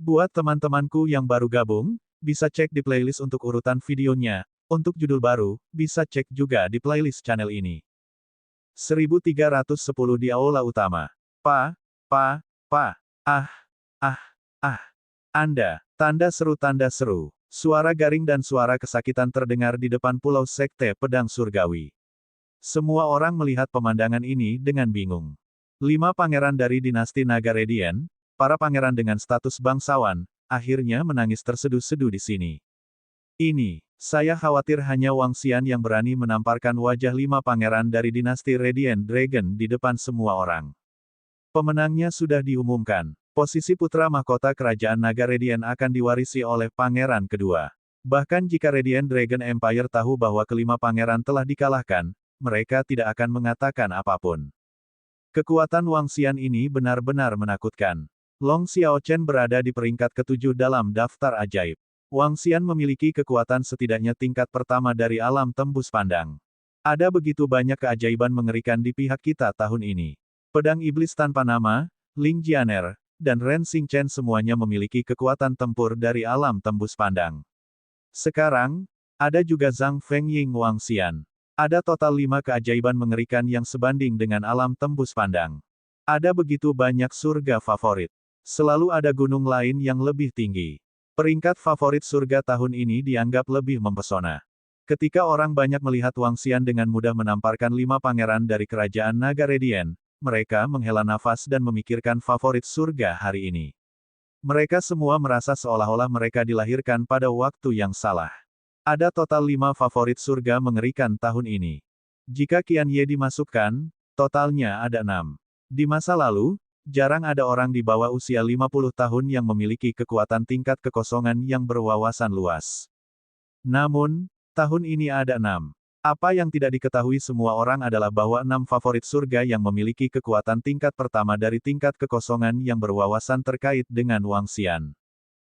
Buat teman-temanku yang baru gabung, bisa cek di playlist untuk urutan videonya. Untuk judul baru, bisa cek juga di playlist channel ini. 1310 di Aula Utama. Pa, pa, pa. Ah, ah, ah. Anda. Tanda seru. Suara garing dan suara kesakitan terdengar di depan pulau Sekte Pedang Surgawi. Semua orang melihat pemandangan ini dengan bingung. 5 pangeran dari dinasti Naga Radiant, para pangeran dengan status bangsawan, akhirnya menangis terseduh-seduh di sini. Saya khawatir hanya Wang Xian yang berani menamparkan wajah 5 pangeran dari dinasti Radiant Dragon di depan semua orang. Pemenangnya sudah diumumkan. Posisi putra mahkota kerajaan Naga Radiant akan diwarisi oleh pangeran kedua. Bahkan jika Radiant Dragon Empire tahu bahwa kelima pangeran telah dikalahkan, mereka tidak akan mengatakan apapun. Kekuatan Wang Xian ini benar-benar menakutkan. Long Xiaochen berada di peringkat ke-7 dalam daftar ajaib. Wang Xian memiliki kekuatan setidaknya tingkat pertama dari alam tembus pandang. Ada begitu banyak keajaiban mengerikan di pihak kita tahun ini. Pedang Iblis Tanpa Nama, Ling Jianer, dan Ren Xingchen semuanya memiliki kekuatan tempur dari alam tembus pandang. Sekarang, ada juga Zhang Fengying Wang Xian. Ada total 5 keajaiban mengerikan yang sebanding dengan alam tembus pandang. Ada begitu banyak surga favorit. Selalu ada gunung lain yang lebih tinggi. Peringkat favorit surga tahun ini dianggap lebih mempesona. Ketika orang banyak melihat Wang Xian dengan mudah menamparkan 5 pangeran dari kerajaan Naga Radiant, mereka menghela nafas dan memikirkan favorit surga hari ini. Mereka semua merasa seolah-olah mereka dilahirkan pada waktu yang salah. Ada total 5 favorit surga mengerikan tahun ini. Jika Qian Ye dimasukkan, totalnya ada 6. Di masa lalu, jarang ada orang di bawah usia 50 tahun yang memiliki kekuatan tingkat kekosongan yang berwawasan luas. Namun, tahun ini ada 6. Apa yang tidak diketahui semua orang adalah bahwa 6 favorit surga yang memiliki kekuatan tingkat pertama dari tingkat kekosongan yang berwawasan terkait dengan Wang Xian.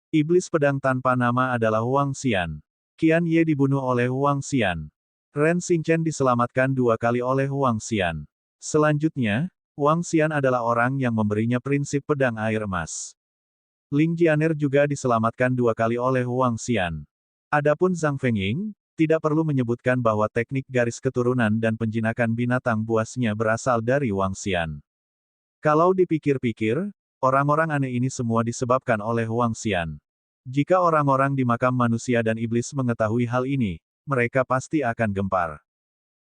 Iblis Pedang Tanpa Nama adalah Wang Xian. Qian Ye dibunuh oleh Wang Xian. Ren Xingchen diselamatkan 2 kali oleh Wang Xian. Selanjutnya, Wang Xian adalah orang yang memberinya prinsip pedang air emas. Ling Jianer juga diselamatkan 2 kali oleh Wang Xian. Adapun Zhang Fengying, tidak perlu menyebutkan bahwa teknik garis keturunan dan penjinakan binatang buasnya berasal dari Wang Xian. Kalau dipikir-pikir, orang-orang aneh ini semua disebabkan oleh Wang Xian. Jika orang-orang di makam manusia dan iblis mengetahui hal ini, mereka pasti akan gempar.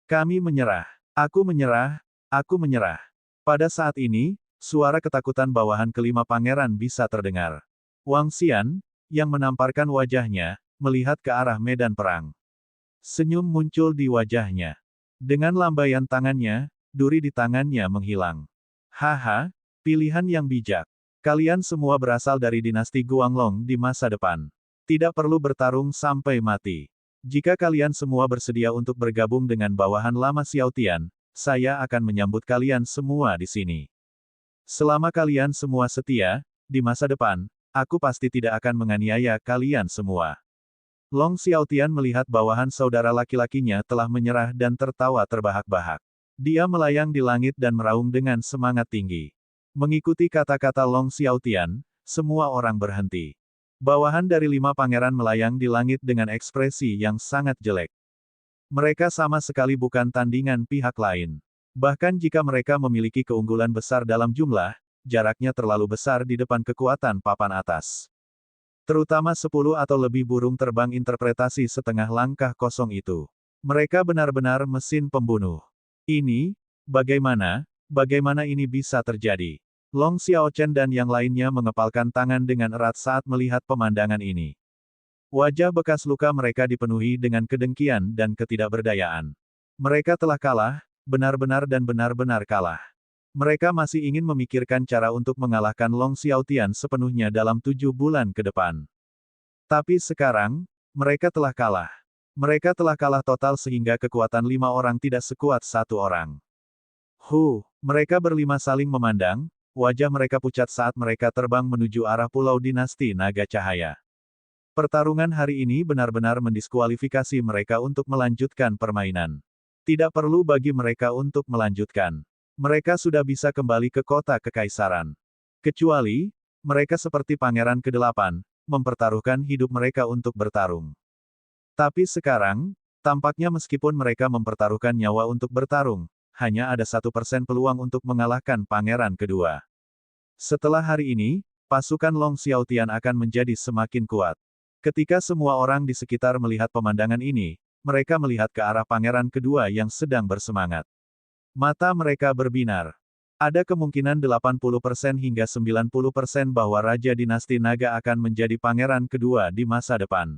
Kami menyerah. Aku menyerah. Aku menyerah. Pada saat ini, suara ketakutan bawahan kelima pangeran bisa terdengar. Wang Xian, yang menamparkan wajahnya, melihat ke arah medan perang. Senyum muncul di wajahnya. Dengan lambaian tangannya, duri di tangannya menghilang. Haha, pilihan yang bijak. Kalian semua berasal dari dinasti Guanglong di masa depan. Tidak perlu bertarung sampai mati. Jika kalian semua bersedia untuk bergabung dengan bawahan lama Xiaotian, saya akan menyambut kalian semua di sini. Selama kalian semua setia, di masa depan, aku pasti tidak akan menganiaya kalian semua. Long Xiaotian melihat bawahan saudara laki-lakinya telah menyerah dan tertawa terbahak-bahak. Dia melayang di langit dan meraung dengan semangat tinggi. Mengikuti kata-kata Long Xiaotian, semua orang berhenti. Bawahan dari 5 pangeran melayang di langit dengan ekspresi yang sangat jelek. Mereka sama sekali bukan tandingan pihak lain. Bahkan jika mereka memiliki keunggulan besar dalam jumlah, jaraknya terlalu besar di depan kekuatan papan atas. Terutama 10 atau lebih burung terbang interpretasi setengah langkah kosong itu. Mereka benar-benar mesin pembunuh. Bagaimana ini bisa terjadi? Long Xiaochen dan yang lainnya mengepalkan tangan dengan erat saat melihat pemandangan ini. Wajah bekas luka mereka dipenuhi dengan kedengkian dan ketidakberdayaan. Mereka telah kalah, benar-benar kalah. Mereka masih ingin memikirkan cara untuk mengalahkan Long Xiaotian sepenuhnya dalam 7 bulan ke depan. Tapi sekarang, mereka telah kalah. Mereka telah kalah total sehingga kekuatan 5 orang tidak sekuat 1 orang. Mereka berlima saling memandang, wajah mereka pucat saat mereka terbang menuju arah pulau dinasti Naga Cahaya. Pertarungan hari ini benar-benar mendiskualifikasi mereka untuk melanjutkan permainan. Tidak perlu bagi mereka untuk melanjutkan. Mereka sudah bisa kembali ke kota kekaisaran. Kecuali, mereka seperti pangeran ke-8, mempertaruhkan hidup mereka untuk bertarung. Tapi sekarang, tampaknya meskipun mereka mempertaruhkan nyawa untuk bertarung, hanya ada 1% peluang untuk mengalahkan pangeran kedua. Setelah hari ini, pasukan Long Xiaotian akan menjadi semakin kuat. Ketika semua orang di sekitar melihat pemandangan ini, mereka melihat ke arah pangeran kedua yang sedang bersemangat. Mata mereka berbinar. Ada kemungkinan 80% hingga 90% bahwa Raja Dinasti Naga akan menjadi pangeran kedua di masa depan.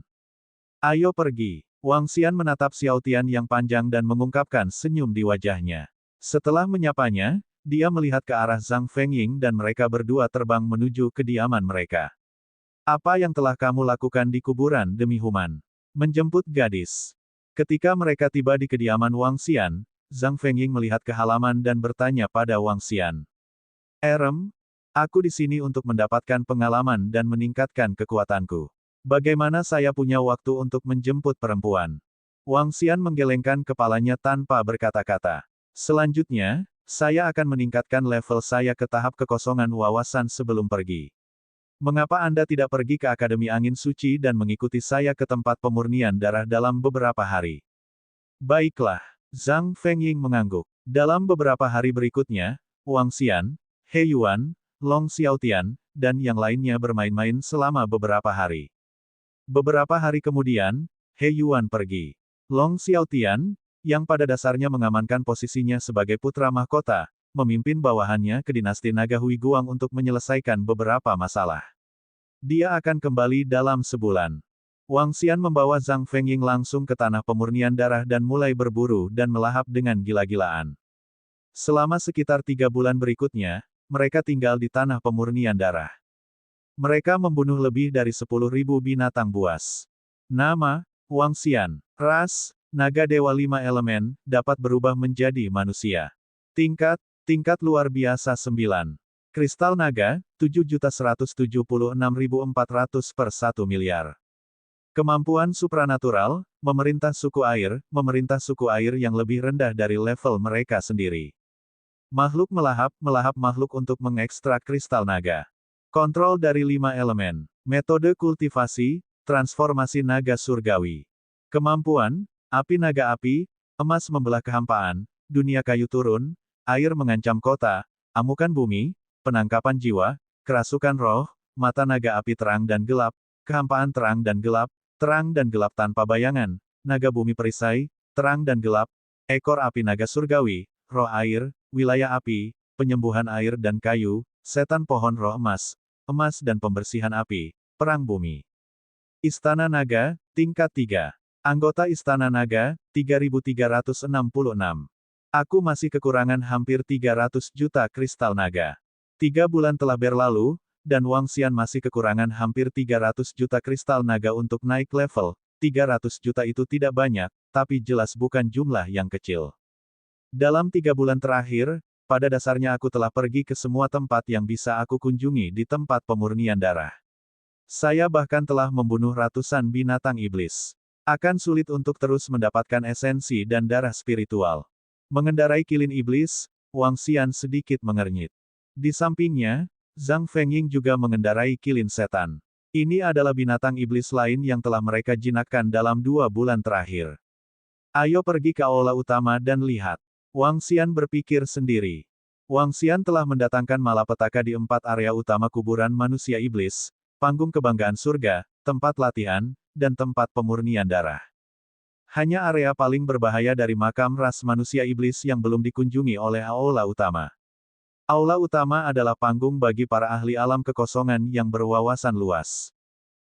Ayo pergi. Wang Xian menatap Xiaotian yang panjang dan mengungkapkan senyum di wajahnya. Setelah menyapanya, dia melihat ke arah Zhang Fengying dan mereka berdua terbang menuju kediaman mereka. Apa yang telah kamu lakukan di kuburan demi Human? Menjemput gadis. Ketika mereka tiba di kediaman Wang Xian, Zhang Fengying melihat ke halaman dan bertanya pada Wang Xian. Erem, aku di sini untuk mendapatkan pengalaman dan meningkatkan kekuatanku. Bagaimana saya punya waktu untuk menjemput perempuan? Wang Xian menggelengkan kepalanya tanpa berkata-kata. Selanjutnya, saya akan meningkatkan level saya ke tahap kekosongan wawasan sebelum pergi. Mengapa Anda tidak pergi ke Akademi Angin Suci dan mengikuti saya ke tempat pemurnian darah dalam beberapa hari? Baiklah, Zhang Fengying mengangguk. Dalam beberapa hari berikutnya, Wang Xian, He Yuan, Long Xiaotian, dan yang lainnya bermain-main selama beberapa hari. Beberapa hari kemudian, He Yuan pergi. Long Xiaotian, yang pada dasarnya mengamankan posisinya sebagai putra mahkota, memimpin bawahannya ke dinasti Naga Hui Guang untuk menyelesaikan beberapa masalah. Dia akan kembali dalam sebulan. Wang Xian membawa Zhang Fengying langsung ke tanah pemurnian darah dan mulai berburu dan melahap dengan gila-gilaan. Selama sekitar 3 bulan berikutnya, mereka tinggal di tanah pemurnian darah. Mereka membunuh lebih dari 10.000 binatang buas. Nama, Wang Xian. Ras, Naga Dewa 5 Elemen, dapat berubah menjadi manusia. Tingkat luar biasa 9. Kristal Naga, 7.176.400 per 1 miliar. Kemampuan supranatural, memerintah suku air yang lebih rendah dari level mereka sendiri. Makhluk melahap makhluk untuk mengekstrak kristal naga. Kontrol dari 5 elemen. Metode kultivasi, transformasi naga surgawi. Kemampuan, api naga api, emas membelah kehampaan, dunia kayu turun, air mengancam kota, amukan bumi, penangkapan jiwa, kerasukan roh, mata naga api terang dan gelap, kehampaan terang dan gelap tanpa bayangan, naga bumi perisai, terang dan gelap, ekor api naga surgawi, roh air, wilayah api, penyembuhan air dan kayu, setan pohon roh emas dan pembersihan api, perang bumi. Istana Naga, tingkat 3. Anggota Istana Naga, 3.366. Aku masih kekurangan hampir 300 juta kristal naga. 3 bulan telah berlalu, dan Wang Xian masih kekurangan hampir 300 juta kristal naga untuk naik level. 300 juta itu tidak banyak, tapi jelas bukan jumlah yang kecil. Dalam 3 bulan terakhir, pada dasarnya aku telah pergi ke semua tempat yang bisa aku kunjungi di tempat pemurnian darah. Saya bahkan telah membunuh ratusan binatang iblis. Akan sulit untuk terus mendapatkan esensi dan darah spiritual. Mengendarai kilin iblis, Wang Xian sedikit mengernyit. Di sampingnya, Zhang Fengying juga mengendarai kilin setan. Ini adalah binatang iblis lain yang telah mereka jinakkan dalam 2 bulan terakhir. Ayo pergi ke aula utama dan lihat. Wang Xian berpikir sendiri. Wang Xian telah mendatangkan malapetaka di 4 area utama kuburan manusia iblis, panggung kebanggaan surga, tempat latihan, dan tempat pemurnian darah. Hanya area paling berbahaya dari makam ras manusia iblis yang belum dikunjungi oleh aula utama. Aula utama adalah panggung bagi para ahli alam kekosongan yang berwawasan luas.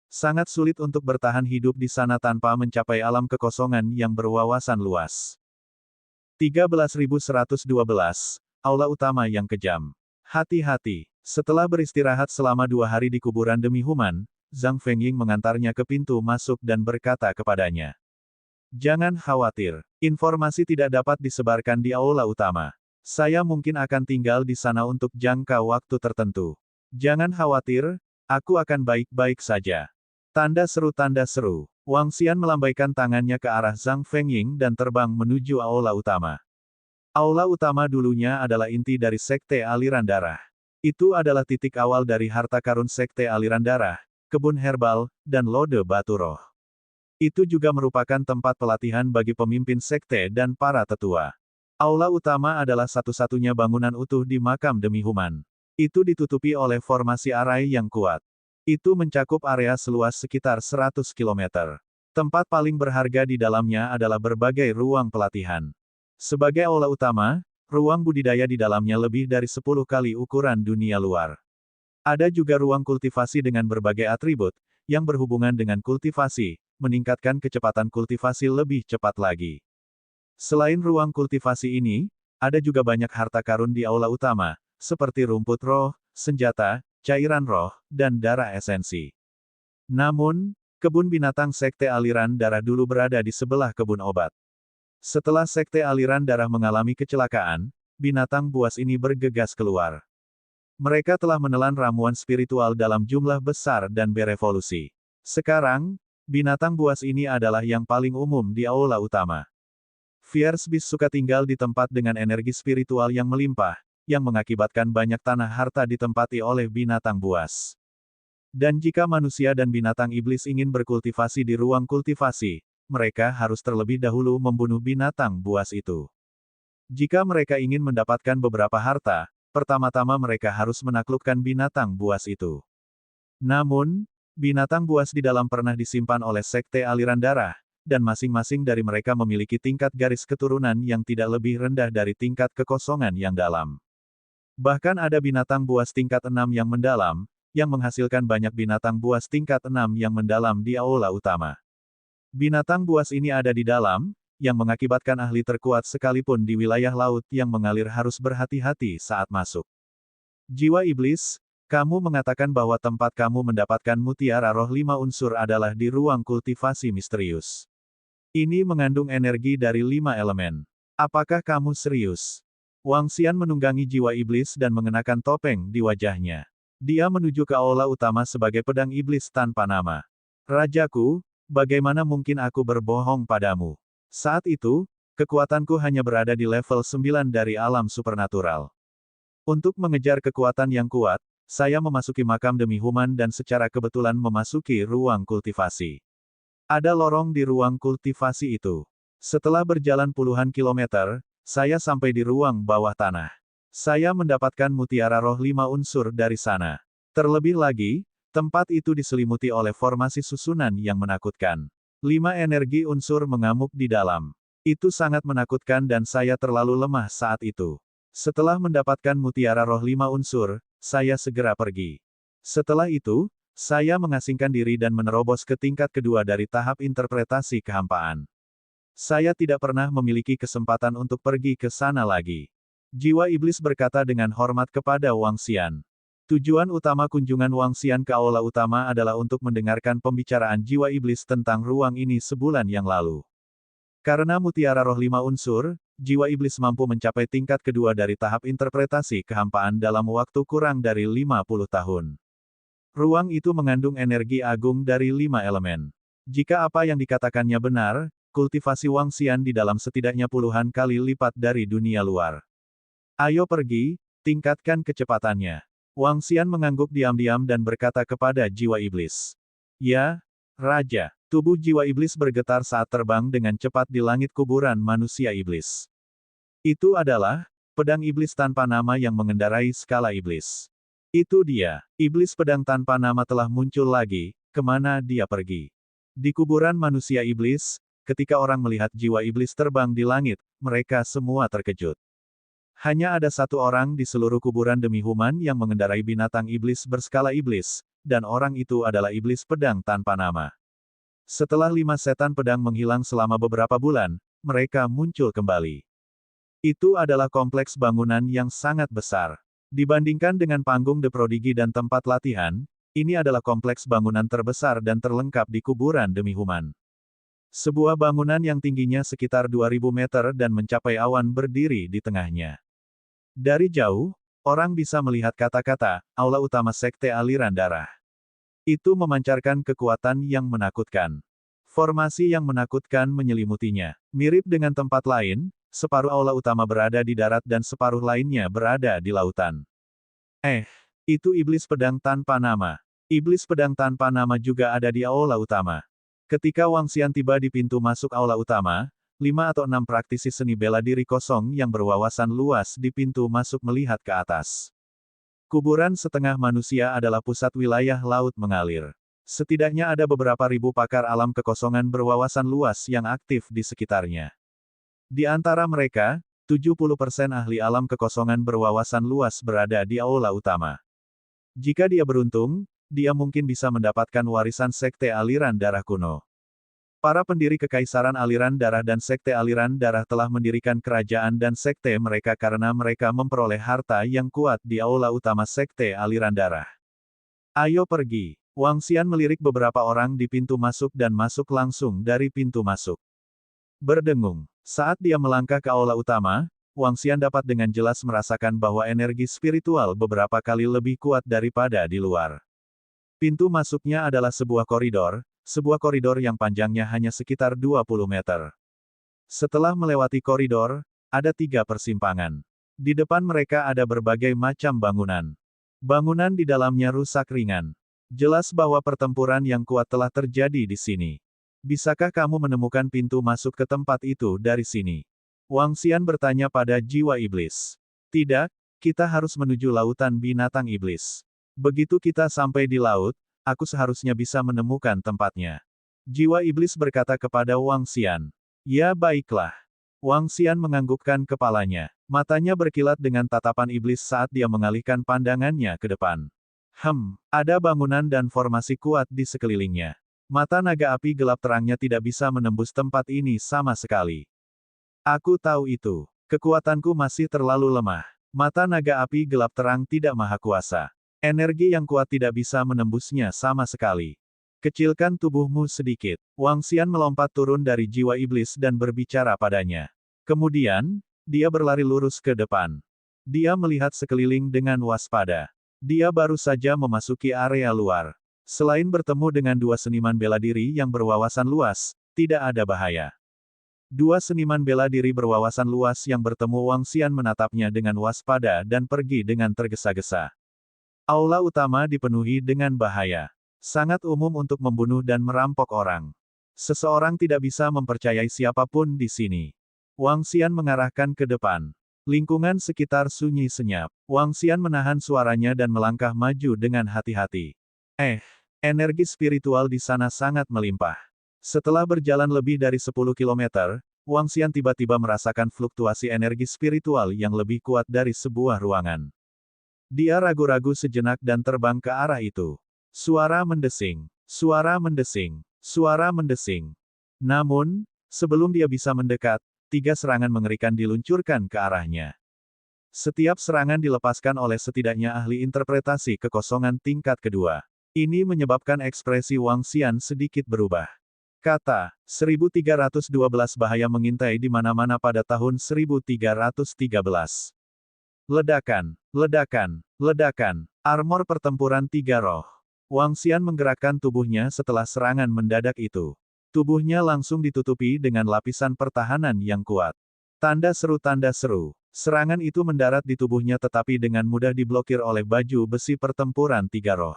Sangat sulit untuk bertahan hidup di sana tanpa mencapai alam kekosongan yang berwawasan luas. 13.112, aula utama yang kejam. Hati-hati. Setelah beristirahat selama 2 hari di kuburan demi Human, Zhang Fengying mengantarnya ke pintu masuk dan berkata kepadanya. Jangan khawatir, informasi tidak dapat disebarkan di aula utama. Saya mungkin akan tinggal di sana untuk jangka waktu tertentu. Jangan khawatir, aku akan baik-baik saja. Tanda seru. Wang Xian melambaikan tangannya ke arah Zhang Fengying dan terbang menuju aula utama. Aula utama dulunya adalah inti dari sekte aliran darah. Itu adalah titik awal dari harta karun Sekte Aliran Darah, kebun herbal, dan lode batu roh. Itu juga merupakan tempat pelatihan bagi pemimpin sekte dan para tetua. Aula utama adalah satu-satunya bangunan utuh di makam demi Human. Itu ditutupi oleh formasi arai yang kuat. Itu mencakup area seluas sekitar 100 km. Tempat paling berharga di dalamnya adalah berbagai ruang pelatihan. Sebagai aula utama, ruang budidaya di dalamnya lebih dari 10 kali ukuran dunia luar. Ada juga ruang kultivasi dengan berbagai atribut, yang berhubungan dengan kultivasi, meningkatkan kecepatan kultivasi lebih cepat lagi. Selain ruang kultivasi ini, ada juga banyak harta karun di aula utama, seperti rumput roh, senjata, cairan roh, dan darah esensi. Namun, kebun binatang Sekte Aliran Darah dulu berada di sebelah kebun obat. Setelah Sekte Aliran Darah mengalami kecelakaan, binatang buas ini bergegas keluar. Mereka telah menelan ramuan spiritual dalam jumlah besar dan berevolusi. Sekarang, binatang buas ini adalah yang paling umum di aula utama. Fierce Beast suka tinggal di tempat dengan energi spiritual yang melimpah, yang mengakibatkan banyak tanah harta ditempati oleh binatang buas. Dan jika manusia dan binatang iblis ingin berkultivasi di ruang kultivasi, mereka harus terlebih dahulu membunuh binatang buas itu. Jika mereka ingin mendapatkan beberapa harta, pertama-tama mereka harus menaklukkan binatang buas itu. Namun, binatang buas di dalam pernah disimpan oleh Sekte Aliran Darah, dan masing-masing dari mereka memiliki tingkat garis keturunan yang tidak lebih rendah dari tingkat kekosongan yang dalam. Bahkan ada binatang buas tingkat 6 yang mendalam, yang menghasilkan banyak binatang buas tingkat 6 yang mendalam di aula utama. Binatang buas ini ada di dalam, yang mengakibatkan ahli terkuat sekalipun di wilayah laut yang mengalir harus berhati-hati saat masuk. Jiwa iblis, kamu mengatakan bahwa tempat kamu mendapatkan mutiara roh 5 unsur adalah di ruang kultivasi misterius. Ini mengandung energi dari 5 elemen. Apakah kamu serius? Wang Xian menunggangi jiwa iblis dan mengenakan topeng di wajahnya. Dia menuju ke aula utama sebagai pedang iblis tanpa nama. Rajaku, bagaimana mungkin aku berbohong padamu? Saat itu, kekuatanku hanya berada di level 9 dari alam supernatural. Untuk mengejar kekuatan yang kuat, saya memasuki makam demi Human dan secara kebetulan memasuki ruang kultivasi. Ada lorong di ruang kultivasi itu. Setelah berjalan puluhan kilometer, saya sampai di ruang bawah tanah. Saya mendapatkan mutiara roh 5 unsur dari sana. Terlebih lagi, tempat itu diselimuti oleh formasi susunan yang menakutkan. 5 energi unsur mengamuk di dalam. Itu sangat menakutkan dan saya terlalu lemah saat itu. Setelah mendapatkan mutiara roh 5 unsur, saya segera pergi. Setelah itu, saya mengasingkan diri dan menerobos ke tingkat kedua dari tahap interpretasi kehampaan. Saya tidak pernah memiliki kesempatan untuk pergi ke sana lagi. Jiwa iblis berkata dengan hormat kepada Wang Xian. Tujuan utama kunjungan Wang Xian ke aula utama adalah untuk mendengarkan pembicaraan jiwa iblis tentang ruang ini sebulan yang lalu. Karena mutiara roh 5 unsur, jiwa iblis mampu mencapai tingkat kedua dari tahap interpretasi kehampaan dalam waktu kurang dari 50 tahun. Ruang itu mengandung energi agung dari 5 elemen. Jika apa yang dikatakannya benar, kultivasi Wang Xian di dalam setidaknya puluhan kali lipat dari dunia luar. Ayo pergi, tingkatkan kecepatannya. Wang Xian mengangguk diam-diam dan berkata kepada jiwa iblis. Ya, Raja. Tubuh jiwa iblis bergetar saat terbang dengan cepat di langit kuburan manusia iblis. Itu adalah pedang iblis tanpa nama yang mengendarai skala iblis. Itu dia. Iblis pedang tanpa nama telah muncul lagi, kemana dia pergi? Di kuburan manusia iblis, ketika orang melihat jiwa iblis terbang di langit, mereka semua terkejut. Hanya ada satu orang di seluruh kuburan demi Human yang mengendarai binatang iblis berskala iblis, dan orang itu adalah iblis pedang tanpa nama. Setelah 5 setan pedang menghilang selama beberapa bulan, mereka muncul kembali. Itu adalah kompleks bangunan yang sangat besar. Dibandingkan dengan panggung The Prodigy dan tempat latihan, ini adalah kompleks bangunan terbesar dan terlengkap di kuburan demi Human. Sebuah bangunan yang tingginya sekitar 2000 meter dan mencapai awan berdiri di tengahnya. Dari jauh, orang bisa melihat kata-kata, aula utama Sekte Aliran Darah. Itu memancarkan kekuatan yang menakutkan. Formasi yang menakutkan menyelimutinya. Mirip dengan tempat lain, separuh aula utama berada di darat dan separuh lainnya berada di lautan. Itu iblis pedang tanpa nama. Iblis pedang tanpa nama juga ada di aula utama. Ketika Wang Xian tiba di pintu masuk aula utama, 5 atau 6 praktisi seni bela diri kosong yang berwawasan luas di pintu masuk melihat ke atas. Kuburan setengah manusia adalah pusat wilayah laut mengalir. Setidaknya ada beberapa ribu pakar alam kekosongan berwawasan luas yang aktif di sekitarnya. Di antara mereka, 70% ahli alam kekosongan berwawasan luas berada di aula utama. Jika dia beruntung, dia mungkin bisa mendapatkan warisan sekte aliran darah kuno. Para pendiri kekaisaran aliran darah dan sekte aliran darah telah mendirikan kerajaan dan sekte mereka karena mereka memperoleh harta yang kuat di aula utama sekte aliran darah. Ayo pergi. Wang Xian melirik beberapa orang di pintu masuk dan masuk langsung dari pintu masuk. Berdengung. Saat dia melangkah ke aula utama, Wang Xian dapat dengan jelas merasakan bahwa energi spiritual beberapa kali lebih kuat daripada di luar. Pintu masuknya adalah sebuah koridor yang panjangnya hanya sekitar 20 meter. Setelah melewati koridor, ada 3 persimpangan. Di depan mereka ada berbagai macam bangunan. Bangunan di dalamnya rusak ringan. Jelas bahwa pertempuran yang kuat telah terjadi di sini. Bisakah kamu menemukan pintu masuk ke tempat itu dari sini? Wang Xian bertanya pada jiwa iblis. Tidak, kita harus menuju lautan binatang iblis. Begitu kita sampai di laut, aku seharusnya bisa menemukan tempatnya. Jiwa iblis berkata kepada Wang Xian. Ya baiklah. Wang Xian menganggukkan kepalanya. Matanya berkilat dengan tatapan iblis saat dia mengalihkan pandangannya ke depan. Ada bangunan dan formasi kuat di sekelilingnya. Mata naga api gelap terangnya tidak bisa menembus tempat ini sama sekali. Aku tahu itu. Kekuatanku masih terlalu lemah. Mata naga api gelap terang tidak maha kuasa. Energi yang kuat tidak bisa menembusnya sama sekali. Kecilkan tubuhmu sedikit. Wang Xian melompat turun dari jiwa iblis dan berbicara padanya. Kemudian, dia berlari lurus ke depan. Dia melihat sekeliling dengan waspada. Dia baru saja memasuki area luar. Selain bertemu dengan 2 seniman bela diri yang berwawasan luas, tidak ada bahaya. 2 seniman bela diri berwawasan luas yang bertemu Wang Xian menatapnya dengan waspada dan pergi dengan tergesa-gesa. Aula utama dipenuhi dengan bahaya. Sangat umum untuk membunuh dan merampok orang. Seseorang tidak bisa mempercayai siapapun di sini. Wang Xian mengarahkan ke depan. Lingkungan sekitar sunyi senyap. Wang Xian menahan suaranya dan melangkah maju dengan hati-hati. Energi spiritual di sana sangat melimpah. Setelah berjalan lebih dari 10 kilometer, Wang Xian tiba-tiba merasakan fluktuasi energi spiritual yang lebih kuat dari sebuah ruangan. Dia ragu-ragu sejenak dan terbang ke arah itu. Suara mendesing. Suara mendesing. Suara mendesing. Namun, sebelum dia bisa mendekat, 3 serangan mengerikan diluncurkan ke arahnya. Setiap serangan dilepaskan oleh setidaknya ahli interpretasi kekosongan tingkat kedua. Ini menyebabkan ekspresi Wang Xian sedikit berubah. Kata, 1312 bahaya mengintai di mana-mana pada tahun 1313. Ledakan, ledakan, ledakan, armor pertempuran 3 roh. Wang Xian menggerakkan tubuhnya setelah serangan mendadak itu. Tubuhnya langsung ditutupi dengan lapisan pertahanan yang kuat. Tanda seru tanda seru. Serangan itu mendarat di tubuhnya tetapi dengan mudah diblokir oleh baju besi pertempuran 3 roh.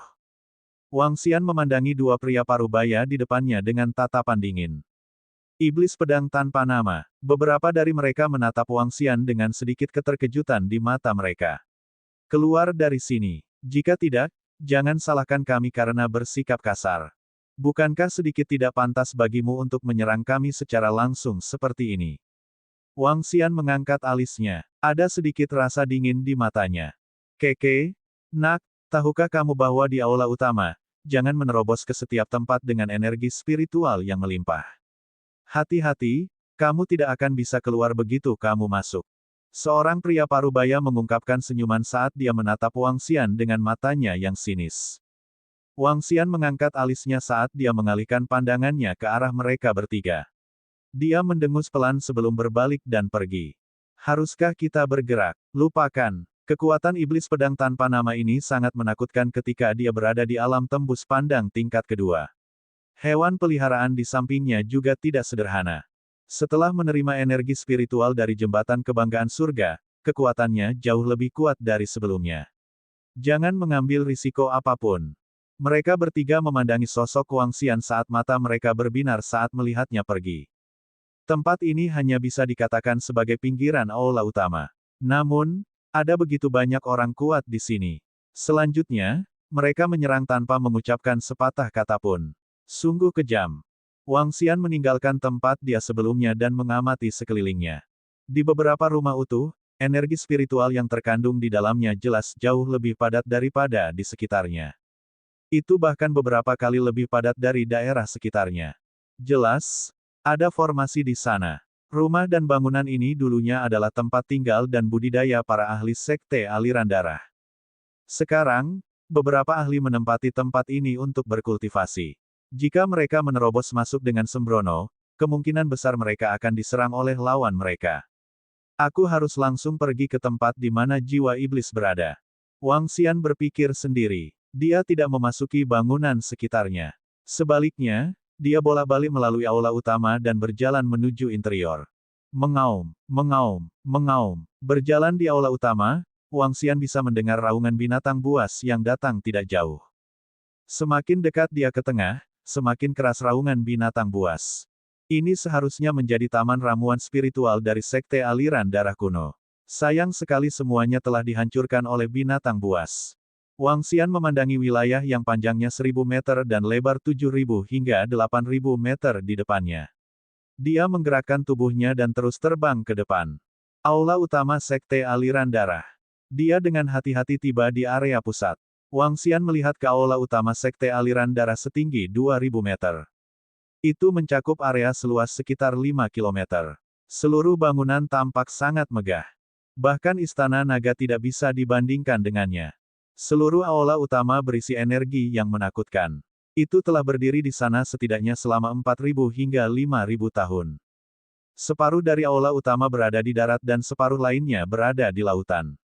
Wang Xian memandangi 2 pria parubaya di depannya dengan tatapan dingin. Iblis pedang tanpa nama. Beberapa dari mereka menatap Wang Xian dengan sedikit keterkejutan di mata mereka. Keluar dari sini. Jika tidak, jangan salahkan kami karena bersikap kasar. Bukankah sedikit tidak pantas bagimu untuk menyerang kami secara langsung seperti ini? Wang Xian mengangkat alisnya. Ada sedikit rasa dingin di matanya. Keke, nak, tahukah kamu bahwa di aula utama, jangan menerobos ke setiap tempat dengan energi spiritual yang melimpah. Hati-hati, kamu tidak akan bisa keluar begitu kamu masuk. Seorang pria parubaya mengungkapkan senyuman saat dia menatap Wang Xian dengan matanya yang sinis. Wang Xian mengangkat alisnya saat dia mengalihkan pandangannya ke arah mereka bertiga. Dia mendengus pelan sebelum berbalik dan pergi. Haruskah kita bergerak? Lupakan. Kekuatan iblis pedang tanpa nama ini sangat menakutkan ketika dia berada di alam tembus pandang tingkat kedua. Hewan peliharaan di sampingnya juga tidak sederhana. Setelah menerima energi spiritual dari jembatan kebanggaan surga, kekuatannya jauh lebih kuat dari sebelumnya. Jangan mengambil risiko apapun. Mereka bertiga memandangi sosok Wang Xian saat mata mereka berbinar saat melihatnya pergi. Tempat ini hanya bisa dikatakan sebagai pinggiran aula utama. Namun, ada begitu banyak orang kuat di sini. Selanjutnya, mereka menyerang tanpa mengucapkan sepatah kata pun. Sungguh kejam. Wang Xian meninggalkan tempat dia sebelumnya dan mengamati sekelilingnya. Di beberapa rumah utuh, energi spiritual yang terkandung di dalamnya jelas jauh lebih padat daripada di sekitarnya. Itu bahkan beberapa kali lebih padat dari daerah sekitarnya. Jelas, ada formasi di sana. Rumah dan bangunan ini dulunya adalah tempat tinggal dan budidaya para ahli sekte aliran darah. Sekarang, beberapa ahli menempati tempat ini untuk berkultivasi. Jika mereka menerobos masuk dengan sembrono, kemungkinan besar mereka akan diserang oleh lawan mereka. Aku harus langsung pergi ke tempat di mana jiwa iblis berada. Wang Xian berpikir sendiri. Dia tidak memasuki bangunan sekitarnya. Sebaliknya, dia bolak-balik melalui aula utama dan berjalan menuju interior. Mengaum, mengaum, mengaum. Berjalan di aula utama, Wang Xian bisa mendengar raungan binatang buas yang datang tidak jauh. Semakin dekat dia ke tengah, semakin keras raungan binatang buas. Ini seharusnya menjadi taman ramuan spiritual dari sekte aliran darah kuno. Sayang sekali semuanya telah dihancurkan oleh binatang buas. Wang Xian memandangi wilayah yang panjangnya 1000 meter dan lebar 7000 hingga 8000 meter di depannya. Dia menggerakkan tubuhnya dan terus terbang ke depan. Aula utama sekte aliran darah. Dia dengan hati-hati tiba di area pusat. Wang Xian melihat ke aula utama sekte aliran darah setinggi 2000 meter. Itu mencakup area seluas sekitar 5 km. Seluruh bangunan tampak sangat megah. Bahkan istana naga tidak bisa dibandingkan dengannya. Seluruh aula utama berisi energi yang menakutkan. Itu telah berdiri di sana setidaknya selama 4000 hingga 5000 tahun. Separuh dari aula utama berada di darat dan separuh lainnya berada di lautan.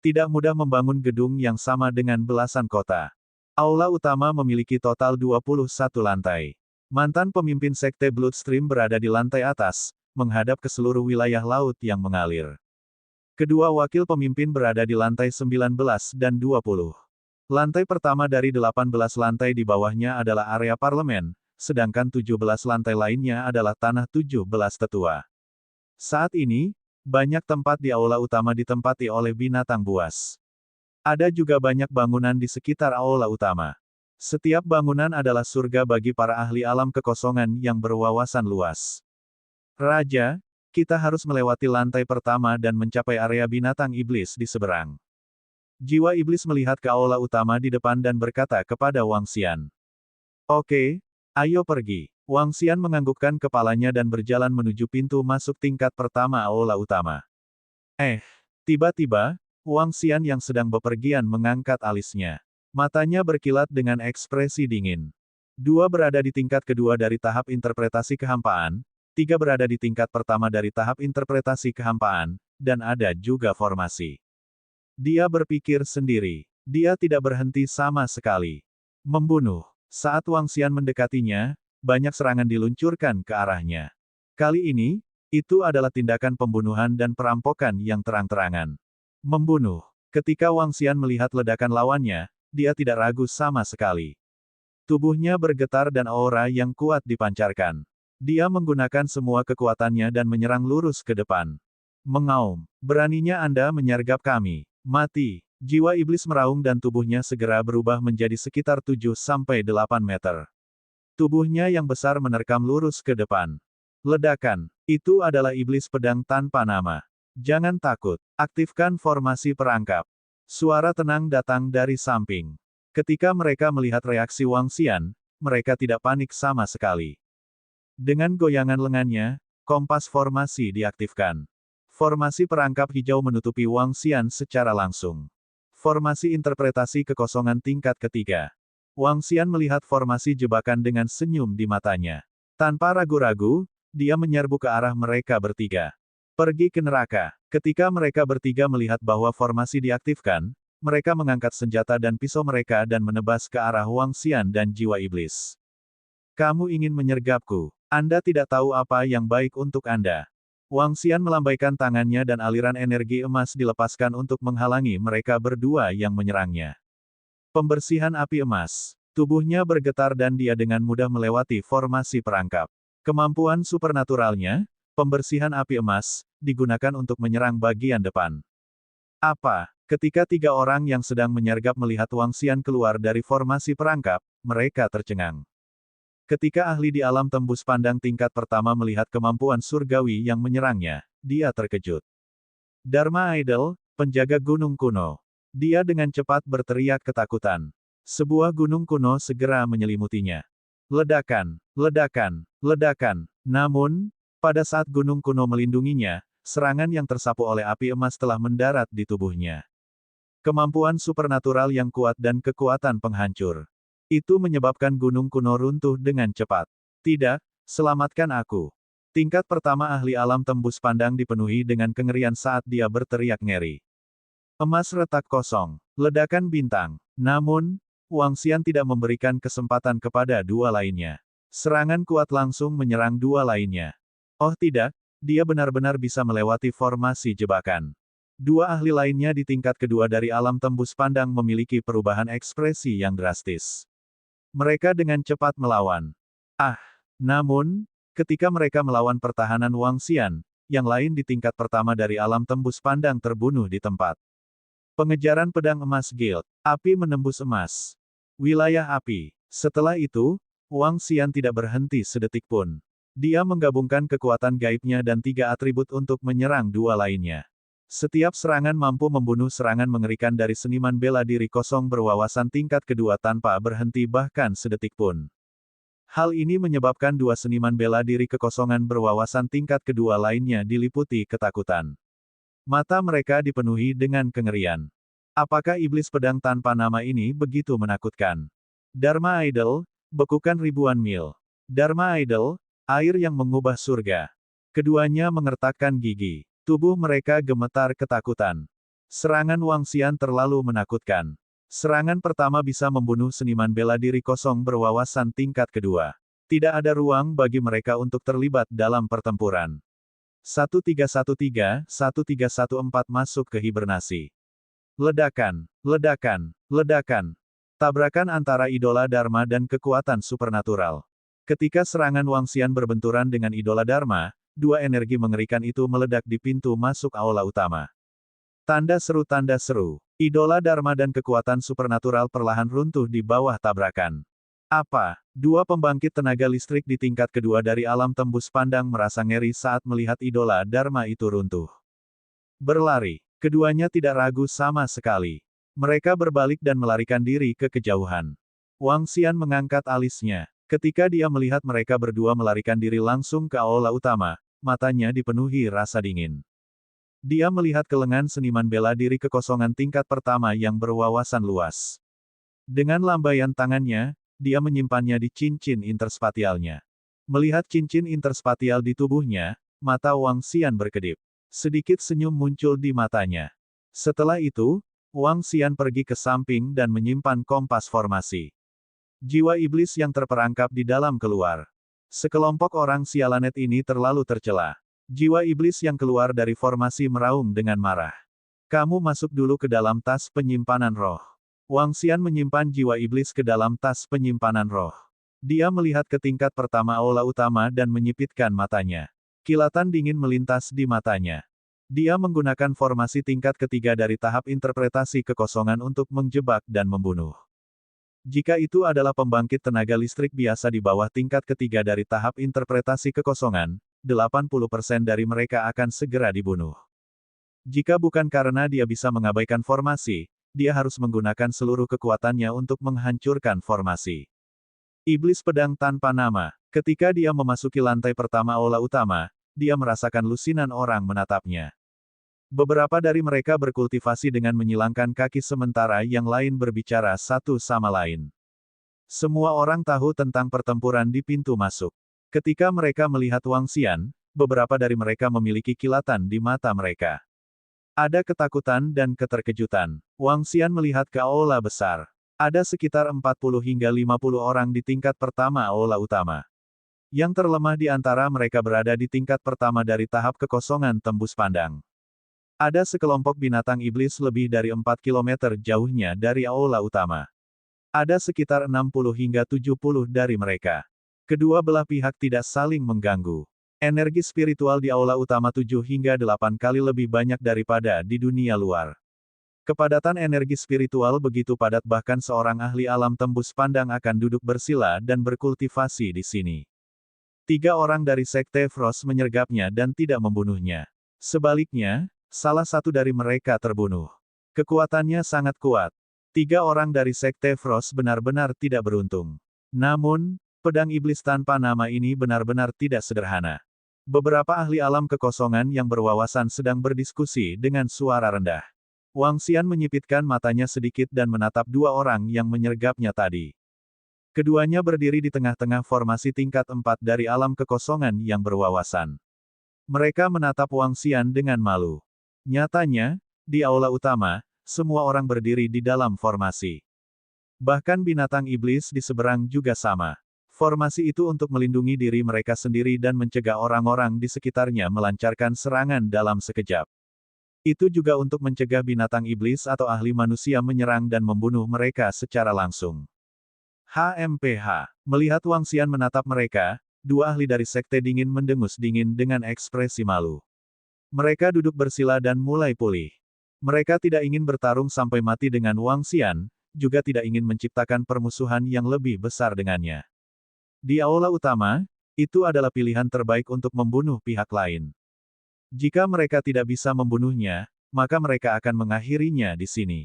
Tidak mudah membangun gedung yang sama dengan belasan kota. Aula utama memiliki total 21 lantai. Mantan pemimpin sekte Bloodstream berada di lantai atas, menghadap ke seluruh wilayah laut yang mengalir. Kedua wakil pemimpin berada di lantai 19 dan 20. Lantai pertama dari 18 lantai di bawahnya adalah area parlemen, sedangkan 17 lantai lainnya adalah tanah 17 tetua. Saat ini, banyak tempat di aula utama ditempati oleh binatang buas. Ada juga banyak bangunan di sekitar aula utama. Setiap bangunan adalah surga bagi para ahli alam kekosongan yang berwawasan luas. Raja, kita harus melewati lantai pertama dan mencapai area binatang iblis di seberang. Jiwa iblis melihat ke aula utama di depan dan berkata kepada Wang Xian. Oke, ayo pergi. Wang Xian menganggukkan kepalanya dan berjalan menuju pintu masuk tingkat pertama aula utama. Tiba-tiba, Wang Xian yang sedang bepergian mengangkat alisnya. Matanya berkilat dengan ekspresi dingin. 2 berada di tingkat kedua dari tahap interpretasi kehampaan, 3 berada di tingkat pertama dari tahap interpretasi kehampaan, dan ada juga formasi. Dia berpikir sendiri. Dia tidak berhenti sama sekali. Membunuh. Saat Wang Xian mendekatinya, banyak serangan diluncurkan ke arahnya. Kali ini, itu adalah tindakan pembunuhan dan perampokan yang terang-terangan. Membunuh. Ketika Wang Xian melihat ledakan lawannya, dia tidak ragu sama sekali. Tubuhnya bergetar dan aura yang kuat dipancarkan. Dia menggunakan semua kekuatannya dan menyerang lurus ke depan. Mengaum. Beraninya Anda menyergap kami. Mati. Jiwa iblis meraung dan tubuhnya segera berubah menjadi sekitar 7-8 meter. Tubuhnya yang besar menerkam lurus ke depan. Ledakan. Itu adalah iblis pedang tanpa nama. Jangan takut. Aktifkan formasi perangkap. Suara tenang datang dari samping. Ketika mereka melihat reaksi Wang Xian, mereka tidak panik sama sekali. Dengan goyangan lengannya, kompas formasi diaktifkan. Formasi perangkap hijau menutupi Wang Xian secara langsung. Formasi interpretasi kekosongan tingkat ketiga. Wang Xian melihat formasi jebakan dengan senyum di matanya. Tanpa ragu-ragu, dia menyerbu ke arah mereka bertiga. Pergi ke neraka. Ketika mereka bertiga melihat bahwa formasi diaktifkan, mereka mengangkat senjata dan pisau mereka dan menebas ke arah Wang Xian dan jiwa iblis. Kamu ingin menyergapku. Anda tidak tahu apa yang baik untuk Anda. Wang Xian melambaikan tangannya dan aliran energi emas dilepaskan untuk menghalangi mereka berdua yang menyerangnya. Pembersihan api emas. Tubuhnya bergetar dan dia dengan mudah melewati formasi perangkap. Kemampuan supernaturalnya, pembersihan api emas, digunakan untuk menyerang bagian depan. Apa? Ketika tiga orang yang sedang menyergap melihat Wang Xian keluar dari formasi perangkap, mereka tercengang. Ketika ahli di alam tembus pandang tingkat pertama melihat kemampuan surgawi yang menyerangnya, dia terkejut. Dharma Idol, penjaga gunung kuno. Dia dengan cepat berteriak ketakutan. Sebuah gunung kuno segera menyelimutinya. Ledakan, ledakan, ledakan. Namun, pada saat gunung kuno melindunginya, serangan yang tersapu oleh api emas telah mendarat di tubuhnya. Kemampuan supernatural yang kuat dan kekuatan penghancur. Itu menyebabkan gunung kuno runtuh dengan cepat. Tidak, selamatkan aku. Tingkat pertama ahli alam tembus pandang dipenuhi dengan kengerian saat dia berteriak ngeri. Emas retak kosong. Ledakan bintang. Namun, Wang Xian tidak memberikan kesempatan kepada dua lainnya. Serangan kuat langsung menyerang dua lainnya. Oh tidak, dia benar-benar bisa melewati formasi jebakan. Dua ahli lainnya di tingkat kedua dari alam tembus pandang memiliki perubahan ekspresi yang drastis. Mereka dengan cepat melawan. Namun, ketika mereka melawan pertahanan Wang Xian, yang lain di tingkat pertama dari alam tembus pandang terbunuh di tempat. Pengejaran pedang emas Guild. Api menembus emas. Wilayah api. Setelah itu, Wang Xian tidak berhenti sedetik pun. Dia menggabungkan kekuatan gaibnya dan tiga atribut untuk menyerang dua lainnya. Setiap serangan mampu membunuh serangan mengerikan dari seniman bela diri kosong berwawasan tingkat kedua tanpa berhenti bahkan sedetik pun. Hal ini menyebabkan dua seniman bela diri kekosongan berwawasan tingkat kedua lainnya diliputi ketakutan. Mata mereka dipenuhi dengan kengerian. Apakah iblis pedang tanpa nama ini begitu menakutkan? Dharma Idol, bekukan ribuan mil. Dharma Idol, air yang mengubah surga. Keduanya mengertakkan gigi. Tubuh mereka gemetar ketakutan. Serangan Wang Xian terlalu menakutkan. Serangan pertama bisa membunuh seniman bela diri kosong berwawasan tingkat kedua. Tidak ada ruang bagi mereka untuk terlibat dalam pertempuran. 1313-1314 masuk ke hibernasi. Ledakan, ledakan, ledakan. Tabrakan antara idola Dharma dan kekuatan supernatural. Ketika serangan Wang Xian berbenturan dengan idola Dharma, dua energi mengerikan itu meledak di pintu masuk aula utama. Tanda seru, idola Dharma dan kekuatan supernatural perlahan runtuh di bawah tabrakan. Apa? Dua pembangkit tenaga listrik di tingkat kedua dari alam tembus pandang merasa ngeri saat melihat idola Dharma itu runtuh. Berlari. Keduanya tidak ragu sama sekali. Mereka berbalik dan melarikan diri ke kejauhan. Wang Xian mengangkat alisnya. Ketika dia melihat mereka berdua melarikan diri langsung ke aula utama, matanya dipenuhi rasa dingin. Dia melihat kelengan seniman bela diri kekosongan tingkat pertama yang berwawasan luas. Dengan lambaian tangannya, dia menyimpannya di cincin interspatialnya. Melihat cincin interspatial di tubuhnya, mata Wang Xian berkedip. Sedikit senyum muncul di matanya. Setelah itu, Wang Xian pergi ke samping dan menyimpan kompas formasi. Jiwa iblis yang terperangkap di dalam keluar. Sekelompok orang sialanet ini terlalu tercela. Jiwa iblis yang keluar dari formasi meraung dengan marah. Kamu masuk dulu ke dalam tas penyimpanan roh. Wang Xian menyimpan jiwa iblis ke dalam tas penyimpanan roh. Dia melihat ke tingkat pertama aula utama dan menyipitkan matanya. Kilatan dingin melintas di matanya. Dia menggunakan formasi tingkat ketiga dari tahap interpretasi kekosongan untuk menjebak dan membunuh. Jika itu adalah pembangkit tenaga listrik biasa di bawah tingkat ketiga dari tahap interpretasi kekosongan, 80% dari mereka akan segera dibunuh. Jika bukan karena dia bisa mengabaikan formasi, dia harus menggunakan seluruh kekuatannya untuk menghancurkan formasi. Iblis pedang tanpa nama. Ketika dia memasuki lantai pertama aula utama, dia merasakan lusinan orang menatapnya. Beberapa dari mereka berkultivasi dengan menyilangkan kaki sementara yang lain berbicara satu sama lain. Semua orang tahu tentang pertempuran di pintu masuk. Ketika mereka melihat Wang Xian, beberapa dari mereka memiliki kilatan di mata mereka. Ada ketakutan dan keterkejutan. Wang Xian melihat ke aula besar. Ada sekitar 40 hingga 50 orang di tingkat pertama aula utama. Yang terlemah di antara mereka berada di tingkat pertama dari tahap kekosongan tembus pandang. Ada sekelompok binatang iblis lebih dari 4 kilometer jauhnya dari aula utama. Ada sekitar 60 hingga 70 dari mereka. Kedua belah pihak tidak saling mengganggu. Energi spiritual di aula utama 7 hingga 8 kali lebih banyak daripada di dunia luar. Kepadatan energi spiritual begitu padat bahkan seorang ahli alam tembus pandang akan duduk bersila dan berkultivasi di sini. 3 orang dari Sekte Frost menyergapnya dan tidak membunuhnya. Sebaliknya, salah satu dari mereka terbunuh. Kekuatannya sangat kuat. 3 orang dari Sekte Frost benar-benar tidak beruntung. Namun, pedang iblis tanpa nama ini benar-benar tidak sederhana. Beberapa ahli alam kekosongan yang berwawasan sedang berdiskusi dengan suara rendah. Wang Xian menyipitkan matanya sedikit dan menatap 2 orang yang menyergapnya tadi. Keduanya berdiri di tengah-tengah formasi tingkat 4 dari alam kekosongan yang berwawasan. Mereka menatap Wang Xian dengan malu. Nyatanya, di aula utama, semua orang berdiri di dalam formasi. Bahkan binatang iblis di seberang juga sama. Formasi itu untuk melindungi diri mereka sendiri dan mencegah orang-orang di sekitarnya melancarkan serangan dalam sekejap. Itu juga untuk mencegah binatang iblis atau ahli manusia menyerang dan membunuh mereka secara langsung. HMPH. Melihat Wang Xian menatap mereka, 2 ahli dari Sekte Dingin mendengus dingin dengan ekspresi malu. Mereka duduk bersila dan mulai pulih. Mereka tidak ingin bertarung sampai mati dengan Wang Xian, juga tidak ingin menciptakan permusuhan yang lebih besar dengannya. Di aula utama, itu adalah pilihan terbaik untuk membunuh pihak lain. Jika mereka tidak bisa membunuhnya, maka mereka akan mengakhirinya di sini.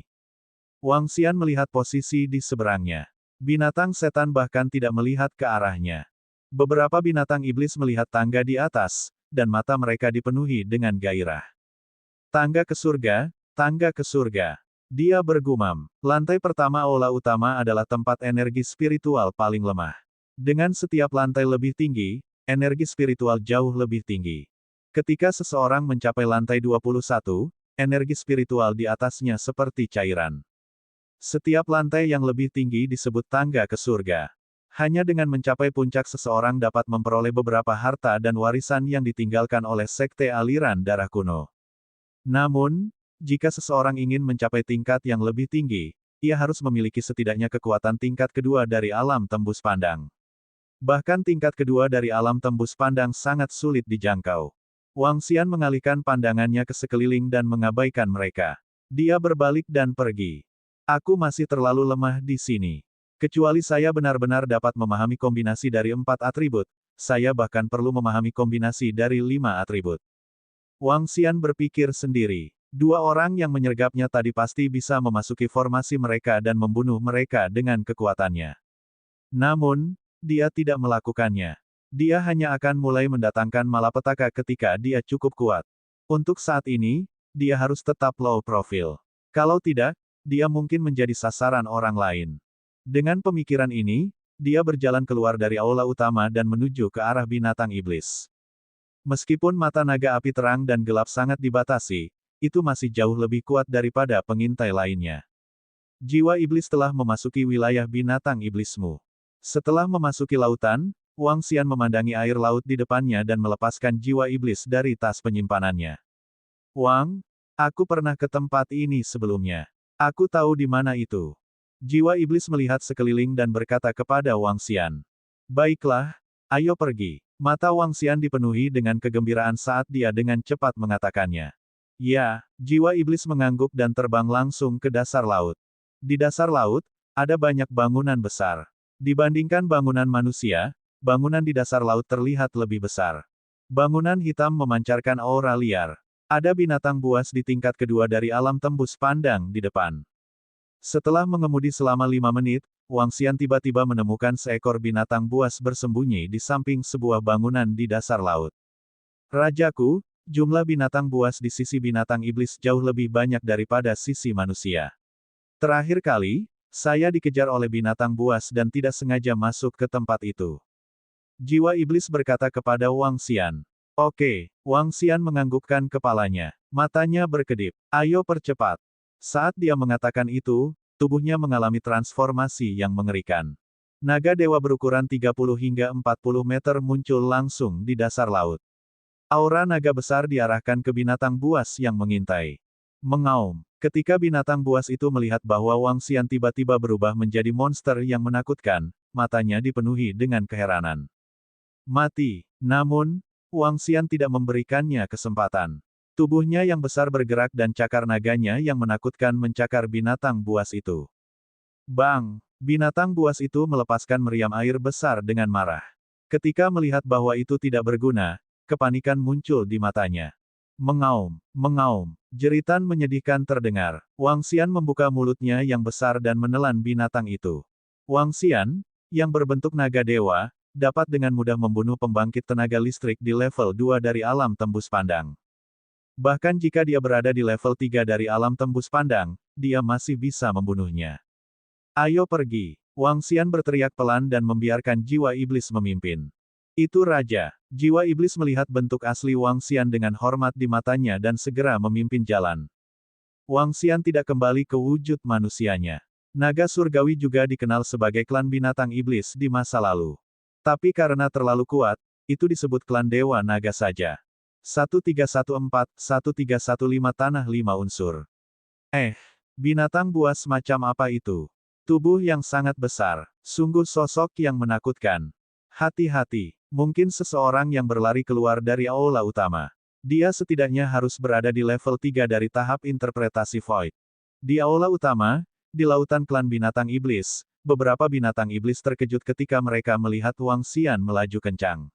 Wang Xian melihat posisi di seberangnya. Binatang setan bahkan tidak melihat ke arahnya. Beberapa binatang iblis melihat tangga di atas, dan mata mereka dipenuhi dengan gairah. Tangga ke surga, tangga ke surga. Dia bergumam. Lantai pertama aula utama adalah tempat energi spiritual paling lemah. Dengan setiap lantai lebih tinggi, energi spiritual jauh lebih tinggi. Ketika seseorang mencapai lantai 21, energi spiritual di atasnya seperti cairan. Setiap lantai yang lebih tinggi disebut tangga ke surga. Hanya dengan mencapai puncak seseorang dapat memperoleh beberapa harta dan warisan yang ditinggalkan oleh sekte aliran darah kuno. Namun, jika seseorang ingin mencapai tingkat yang lebih tinggi, ia harus memiliki setidaknya kekuatan tingkat kedua dari alam tembus pandang. Bahkan tingkat kedua dari alam tembus pandang sangat sulit dijangkau. Wang Xian mengalihkan pandangannya ke sekeliling dan mengabaikan mereka. Dia berbalik dan pergi. Aku masih terlalu lemah di sini. Kecuali saya benar-benar dapat memahami kombinasi dari 4 atribut, saya bahkan perlu memahami kombinasi dari 5 atribut. Wang Xian berpikir sendiri. 2 orang yang menyergapnya tadi pasti bisa memasuki formasi mereka dan membunuh mereka dengan kekuatannya. Namun, dia tidak melakukannya. Dia hanya akan mulai mendatangkan malapetaka ketika dia cukup kuat. Untuk saat ini, dia harus tetap low profile. Kalau tidak, dia mungkin menjadi sasaran orang lain. Dengan pemikiran ini, dia berjalan keluar dari aula utama dan menuju ke arah binatang iblis. Meskipun mata naga api terang dan gelap sangat dibatasi, itu masih jauh lebih kuat daripada pengintai lainnya. Jiwa iblis telah memasuki wilayah binatang iblismu. Setelah memasuki lautan, Wang Xian memandangi air laut di depannya dan melepaskan jiwa iblis dari tas penyimpanannya. Wang, aku pernah ke tempat ini sebelumnya. Aku tahu di mana itu. Jiwa iblis melihat sekeliling dan berkata kepada Wang Xian. Baiklah, ayo pergi. Mata Wang Xian dipenuhi dengan kegembiraan saat dia dengan cepat mengatakannya. Ya, jiwa iblis mengangguk dan terbang langsung ke dasar laut. Di dasar laut, ada banyak bangunan besar. Dibandingkan bangunan manusia, bangunan di dasar laut terlihat lebih besar. Bangunan hitam memancarkan aura liar. Ada binatang buas di tingkat kedua dari alam tembus pandang di depan. Setelah mengemudi selama 5 menit, Wang Xian tiba-tiba menemukan seekor binatang buas bersembunyi di samping sebuah bangunan di dasar laut. Rajaku, jumlah binatang buas di sisi binatang iblis jauh lebih banyak daripada sisi manusia. Terakhir kali, saya dikejar oleh binatang buas dan tidak sengaja masuk ke tempat itu. Jiwa iblis berkata kepada Wang Xian. Oke, Wang Xian menganggukkan kepalanya. Matanya berkedip. Ayo percepat. Saat dia mengatakan itu, tubuhnya mengalami transformasi yang mengerikan. Naga dewa berukuran 30 hingga 40 meter muncul langsung di dasar laut. Aura naga besar diarahkan ke binatang buas yang mengintai. Mengaum. Ketika binatang buas itu melihat bahwa Wang Xian tiba-tiba berubah menjadi monster yang menakutkan, matanya dipenuhi dengan keheranan. Mati. Namun, Wang Xian tidak memberikannya kesempatan. Tubuhnya yang besar bergerak dan cakar naganya yang menakutkan mencakar binatang buas itu. Bang! Binatang buas itu melepaskan meriam air besar dengan marah. Ketika melihat bahwa itu tidak berguna, kepanikan muncul di matanya. Mengaum, mengaum, jeritan menyedihkan terdengar. Wang Xian membuka mulutnya yang besar dan menelan binatang itu. Wang Xian, yang berbentuk naga dewa, dapat dengan mudah membunuh pembangkit tenaga listrik di level 2 dari alam tembus pandang. Bahkan jika dia berada di level 3 dari alam tembus pandang, dia masih bisa membunuhnya. Ayo pergi. Wang Xian berteriak pelan dan membiarkan jiwa iblis memimpin. Itu raja. Jiwa iblis melihat bentuk asli Wang Xian dengan hormat di matanya dan segera memimpin jalan. Wang Xian tidak kembali ke wujud manusianya. Naga surgawi juga dikenal sebagai klan binatang iblis di masa lalu. Tapi karena terlalu kuat, itu disebut klan dewa naga saja. 1314-1315 Tanah 5 unsur. Binatang buas macam apa itu? Tubuh yang sangat besar, sungguh sosok yang menakutkan. Hati-hati. Mungkin seseorang yang berlari keluar dari aula utama. Dia setidaknya harus berada di level 3 dari tahap interpretasi Void. Di aula utama, di lautan klan binatang iblis, beberapa binatang iblis terkejut ketika mereka melihat Wang Xian melaju kencang.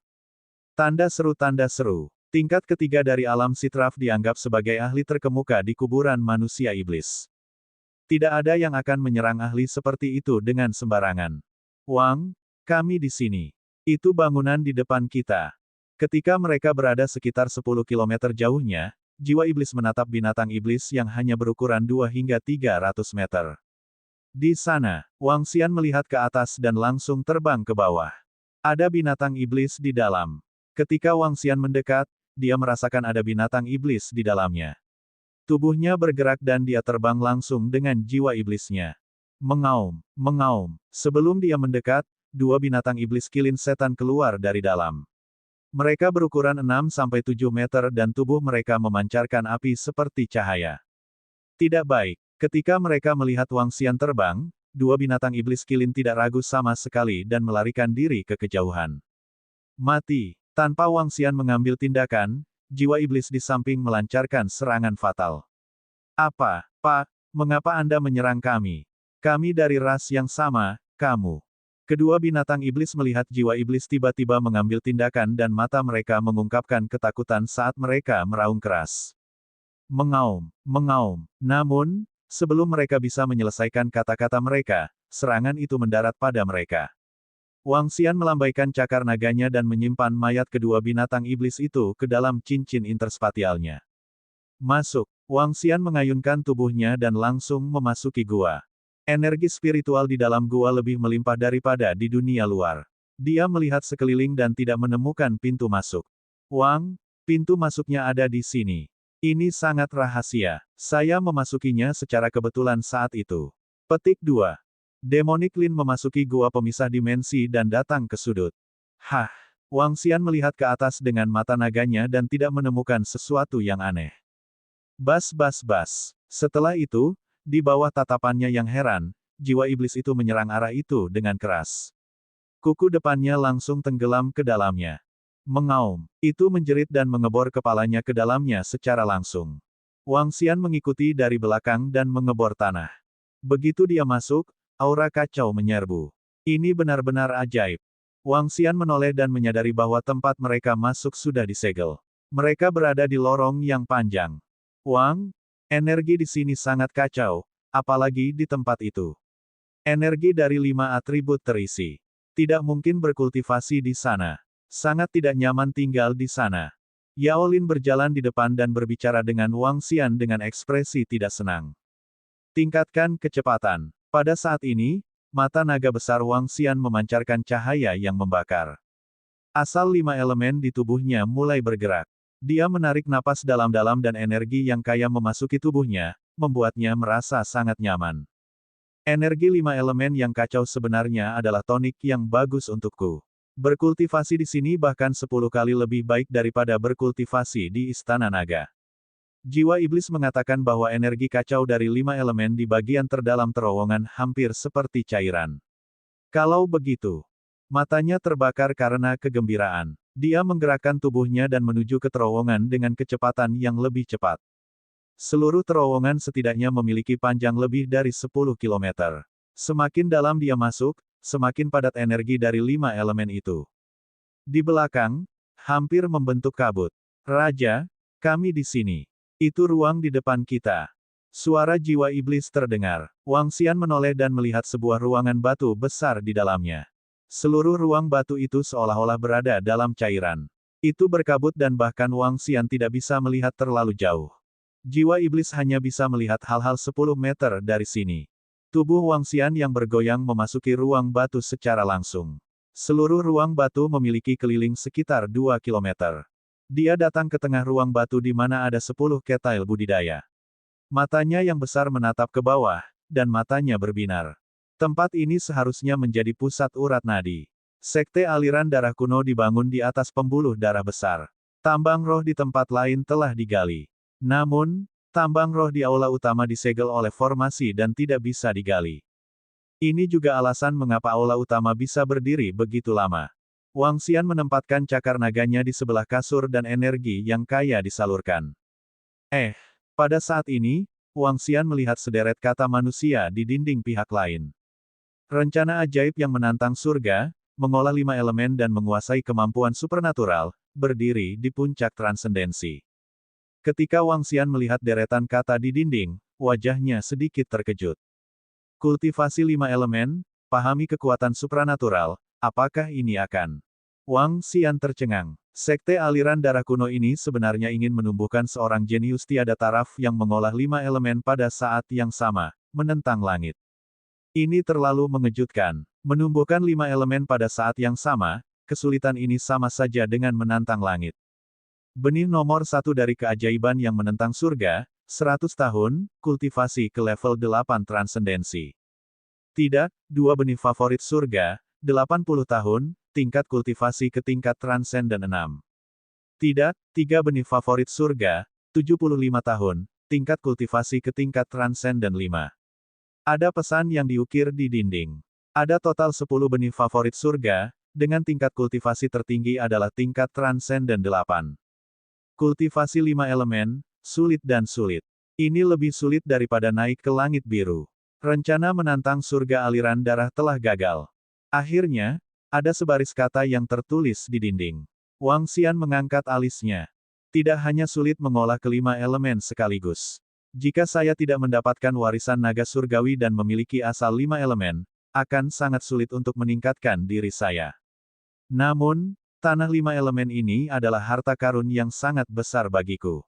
Tanda seru. Tingkat ketiga dari alam Sitraf dianggap sebagai ahli terkemuka di kuburan manusia iblis. Tidak ada yang akan menyerang ahli seperti itu dengan sembarangan. Wang, kami di sini. Itu bangunan di depan kita. Ketika mereka berada sekitar 10 km jauhnya, jiwa iblis menatap binatang iblis yang hanya berukuran 2 hingga 300 meter. Di sana, Wang Xian melihat ke atas dan langsung terbang ke bawah. Ada binatang iblis di dalam. Ketika Wang Xian mendekat, dia merasakan ada binatang iblis di dalamnya. Tubuhnya bergerak dan dia terbang langsung dengan jiwa iblisnya. Mengaum, mengaum. Sebelum dia mendekat, dua binatang iblis kilin setan keluar dari dalam. Mereka berukuran 6-7 meter dan tubuh mereka memancarkan api seperti cahaya. Tidak baik. Ketika mereka melihat Wang Xian terbang, dua binatang iblis kilin tidak ragu sama sekali dan melarikan diri ke kejauhan. Mati. Tanpa Wang Xian mengambil tindakan, jiwa iblis di samping melancarkan serangan fatal. Apa, Pak? Mengapa Anda menyerang kami? Kami dari ras yang sama, kamu. Kedua binatang iblis melihat jiwa iblis tiba-tiba mengambil tindakan dan mata mereka mengungkapkan ketakutan saat mereka meraung keras. Mengaum, mengaum. Namun, sebelum mereka bisa menyelesaikan kata-kata mereka, serangan itu mendarat pada mereka. Wang Xian melambaikan cakar naganya dan menyimpan mayat kedua binatang iblis itu ke dalam cincin interspatialnya. Masuk. Wang Xian mengayunkan tubuhnya dan langsung memasuki gua. Energi spiritual di dalam gua lebih melimpah daripada di dunia luar. Dia melihat sekeliling dan tidak menemukan pintu masuk. Wang, pintu masuknya ada di sini. Ini sangat rahasia. Saya memasukinya secara kebetulan saat itu. Petik 2. Demonic Lin memasuki gua pemisah dimensi dan datang ke sudut. Hah! Wang Xian melihat ke atas dengan mata naganya dan tidak menemukan sesuatu yang aneh. Bas. Setelah itu, di bawah tatapannya yang heran, jiwa iblis itu menyerang arah itu dengan keras. Kuku depannya langsung tenggelam ke dalamnya. Mengaum. Itu menjerit dan mengebor kepalanya ke dalamnya secara langsung. Wang Xian mengikuti dari belakang dan mengebor tanah. Begitu dia masuk, aura kacau menyerbu. Ini benar-benar ajaib. Wang Xian menoleh dan menyadari bahwa tempat mereka masuk sudah disegel. Mereka berada di lorong yang panjang. Wang, energi di sini sangat kacau, apalagi di tempat itu. Energi dari 5 atribut terisi. Tidak mungkin berkultivasi di sana. Sangat tidak nyaman tinggal di sana. Yao Lin berjalan di depan dan berbicara dengan Wang Xian dengan ekspresi tidak senang. Tingkatkan kecepatan. Pada saat ini, mata naga besar Wang Xian memancarkan cahaya yang membakar. Asal 5 elemen di tubuhnya mulai bergerak. Dia menarik napas dalam-dalam dan energi yang kaya memasuki tubuhnya, membuatnya merasa sangat nyaman. Energi 5 elemen yang kacau sebenarnya adalah tonik yang bagus untukku. Berkultivasi di sini bahkan 10 kali lebih baik daripada berkultivasi di Istana Naga. Jiwa iblis mengatakan bahwa energi kacau dari 5 elemen di bagian terdalam terowongan hampir seperti cairan. Kalau begitu, matanya terbakar karena kegembiraan. Dia menggerakkan tubuhnya dan menuju ke terowongan dengan kecepatan yang lebih cepat. Seluruh terowongan setidaknya memiliki panjang lebih dari 10 kilometer. Semakin dalam dia masuk, semakin padat energi dari 5 elemen itu. Di belakang, hampir membentuk kabut. Raja, kami di sini. Itu ruang di depan kita. Suara jiwa iblis terdengar. Wang Xian menoleh dan melihat sebuah ruangan batu besar di dalamnya. Seluruh ruang batu itu seolah-olah berada dalam cairan. Itu berkabut dan bahkan Wang Xian tidak bisa melihat terlalu jauh. Jiwa iblis hanya bisa melihat hal-hal 10 meter dari sini. Tubuh Wang Xian yang bergoyang memasuki ruang batu secara langsung. Seluruh ruang batu memiliki keliling sekitar 2 kilometer. Dia datang ke tengah ruang batu di mana ada 10 ketail budidaya. Matanya yang besar menatap ke bawah, dan matanya berbinar. Tempat ini seharusnya menjadi pusat urat nadi. Sekte aliran darah kuno dibangun di atas pembuluh darah besar. Tambang roh di tempat lain telah digali. Namun, tambang roh di aula utama disegel oleh formasi dan tidak bisa digali. Ini juga alasan mengapa aula utama bisa berdiri begitu lama. Wang Xian menempatkan cakar naganya di sebelah kasur dan energi yang kaya disalurkan. Pada saat ini, Wang Xian melihat sederet kata manusia di dinding pihak lain. Rencana ajaib yang menantang surga, mengolah 5 elemen dan menguasai kemampuan supernatural, berdiri di puncak transendensi. Ketika Wang Xian melihat deretan kata di dinding, wajahnya sedikit terkejut. Kultivasi 5 elemen, pahami kekuatan supranatural, apakah ini akan? Wang Xian tercengang. Sekte aliran darah kuno ini sebenarnya ingin menumbuhkan seorang jenius tiada taraf yang mengolah 5 elemen pada saat yang sama, menentang langit. Ini terlalu mengejutkan. Menumbuhkan 5 elemen pada saat yang sama, kesulitan ini sama saja dengan menantang langit. Benih nomor 1 dari keajaiban yang menentang surga, 100 tahun, kultivasi ke level 8 transendensi. Tidak, 2 benih favorit surga, 80 tahun, tingkat kultivasi ke tingkat transenden 6. Tidak, 3 benih favorit surga, 75 tahun, tingkat kultivasi ke tingkat transenden 5. Ada pesan yang diukir di dinding. Ada total 10 benih favorit surga, dengan tingkat kultivasi tertinggi adalah tingkat transenden 8. Kultivasi 5 elemen, sulit dan sulit. Ini lebih sulit daripada naik ke langit biru. Rencana menantang surga aliran darah telah gagal. Akhirnya, ada sebaris kata yang tertulis di dinding. Wang Xian mengangkat alisnya. Tidak hanya sulit mengolah ke-5 elemen sekaligus. Jika saya tidak mendapatkan warisan naga surgawi dan memiliki asal 5 elemen, akan sangat sulit untuk meningkatkan diri saya. Namun, tanah 5 elemen ini adalah harta karun yang sangat besar bagiku.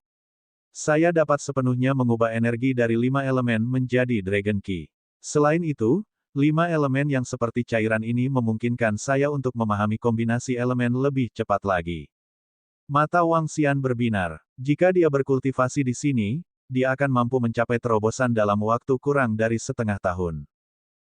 Saya dapat sepenuhnya mengubah energi dari 5 elemen menjadi Dragon Key. Selain itu, 5 elemen yang seperti cairan ini memungkinkan saya untuk memahami kombinasi elemen lebih cepat lagi. Mata Wang Xian berbinar. Jika dia berkultivasi di sini, dia akan mampu mencapai terobosan dalam waktu kurang dari setengah tahun.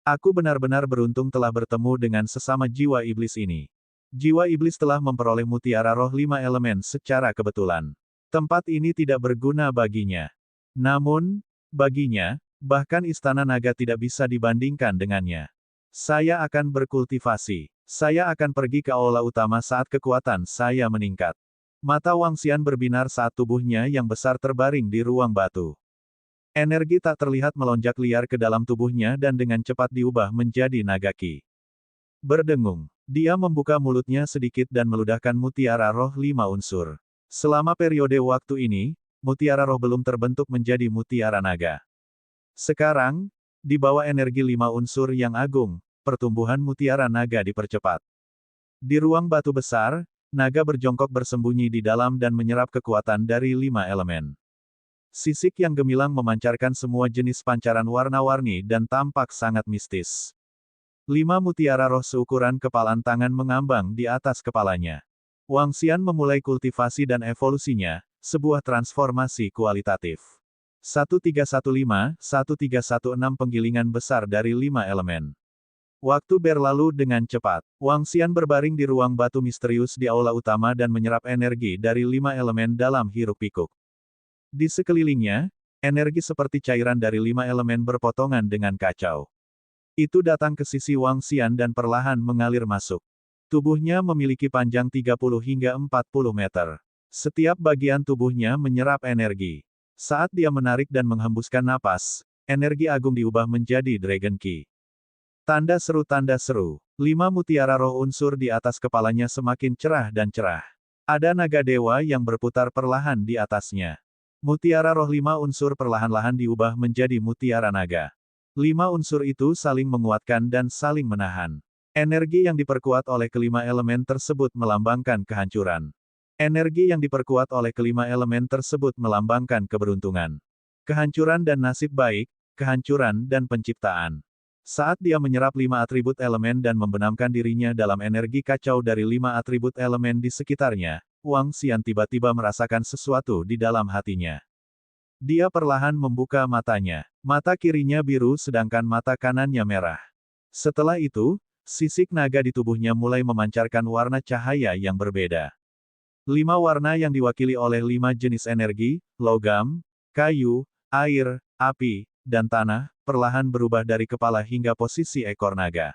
Aku benar-benar beruntung telah bertemu dengan sesama jiwa iblis ini. Jiwa iblis telah memperoleh mutiara roh 5 elemen secara kebetulan. Tempat ini tidak berguna baginya. Namun, baginya, bahkan Istana Naga tidak bisa dibandingkan dengannya. Saya akan berkultivasi. Saya akan pergi ke aula utama saat kekuatan saya meningkat. Mata Wang Xian berbinar saat tubuhnya yang besar terbaring di ruang batu. Energi tak terlihat melonjak liar ke dalam tubuhnya dan dengan cepat diubah menjadi naga ki. Berdengung, dia membuka mulutnya sedikit dan meludahkan mutiara roh 5 unsur. Selama periode waktu ini, mutiara roh belum terbentuk menjadi mutiara naga. Sekarang, di bawah energi 5 unsur yang agung, pertumbuhan mutiara naga dipercepat. Di ruang batu besar, naga berjongkok bersembunyi di dalam dan menyerap kekuatan dari 5 elemen. Sisik yang gemilang memancarkan semua jenis pancaran warna-warni dan tampak sangat mistis. 5 mutiara roh seukuran kepalan tangan mengambang di atas kepalanya. Wang Xian memulai kultivasi dan evolusinya, sebuah transformasi kualitatif. 1315-1316 penggilingan besar dari 5 elemen. Waktu berlalu dengan cepat. Wang Xian berbaring di ruang batu misterius di aula utama dan menyerap energi dari 5 elemen dalam hiruk-pikuk. Di sekelilingnya, energi seperti cairan dari 5 elemen berpotongan dengan kacau. Itu datang ke sisi Wang Xian dan perlahan mengalir masuk. Tubuhnya memiliki panjang 30 hingga 40 meter. Setiap bagian tubuhnya menyerap energi. Saat dia menarik dan menghembuskan napas, energi agung diubah menjadi Dragon Ki. Tanda seru tanda seru. 5 mutiara roh unsur di atas kepalanya semakin cerah dan cerah. Ada naga dewa yang berputar perlahan di atasnya. Mutiara roh 5 unsur perlahan-lahan diubah menjadi mutiara naga. 5 unsur itu saling menguatkan dan saling menahan. Energi yang diperkuat oleh kelima elemen tersebut melambangkan kehancuran. Energi yang diperkuat oleh kelima elemen tersebut melambangkan keberuntungan. Kehancuran dan nasib baik, kehancuran dan penciptaan. Saat dia menyerap 5 atribut elemen dan membenamkan dirinya dalam energi kacau dari 5 atribut elemen di sekitarnya, Wang Xian tiba-tiba merasakan sesuatu di dalam hatinya. Dia perlahan membuka matanya. Mata kirinya biru sedangkan mata kanannya merah. Setelah itu, sisik naga di tubuhnya mulai memancarkan warna cahaya yang berbeda. 5 warna yang diwakili oleh 5 jenis energi, logam, kayu, air, api, dan tanah, perlahan berubah dari kepala hingga posisi ekor naga.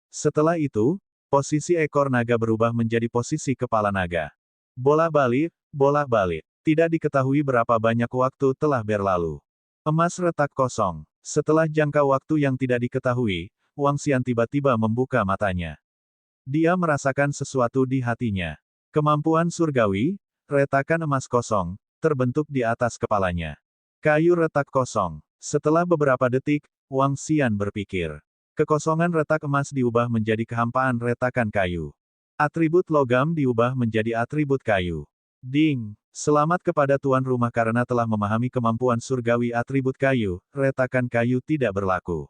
Setelah itu, posisi ekor naga berubah menjadi posisi kepala naga. Bolak-balik, bolak-balik. Tidak diketahui berapa banyak waktu telah berlalu. Emas retak kosong. Setelah jangka waktu yang tidak diketahui, Wang Xian tiba-tiba membuka matanya. Dia merasakan sesuatu di hatinya. Kemampuan surgawi, retakan emas kosong, terbentuk di atas kepalanya. Kayu retak kosong. Setelah beberapa detik, Wang Xian berpikir. Kekosongan retak emas diubah menjadi kehampaan retakan kayu. Atribut logam diubah menjadi atribut kayu. Ding! Selamat kepada tuan rumah karena telah memahami kemampuan surgawi atribut kayu, retakan kayu tidak berlaku.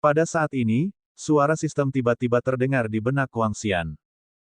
Pada saat ini, suara sistem tiba-tiba terdengar di benak Wang Xian.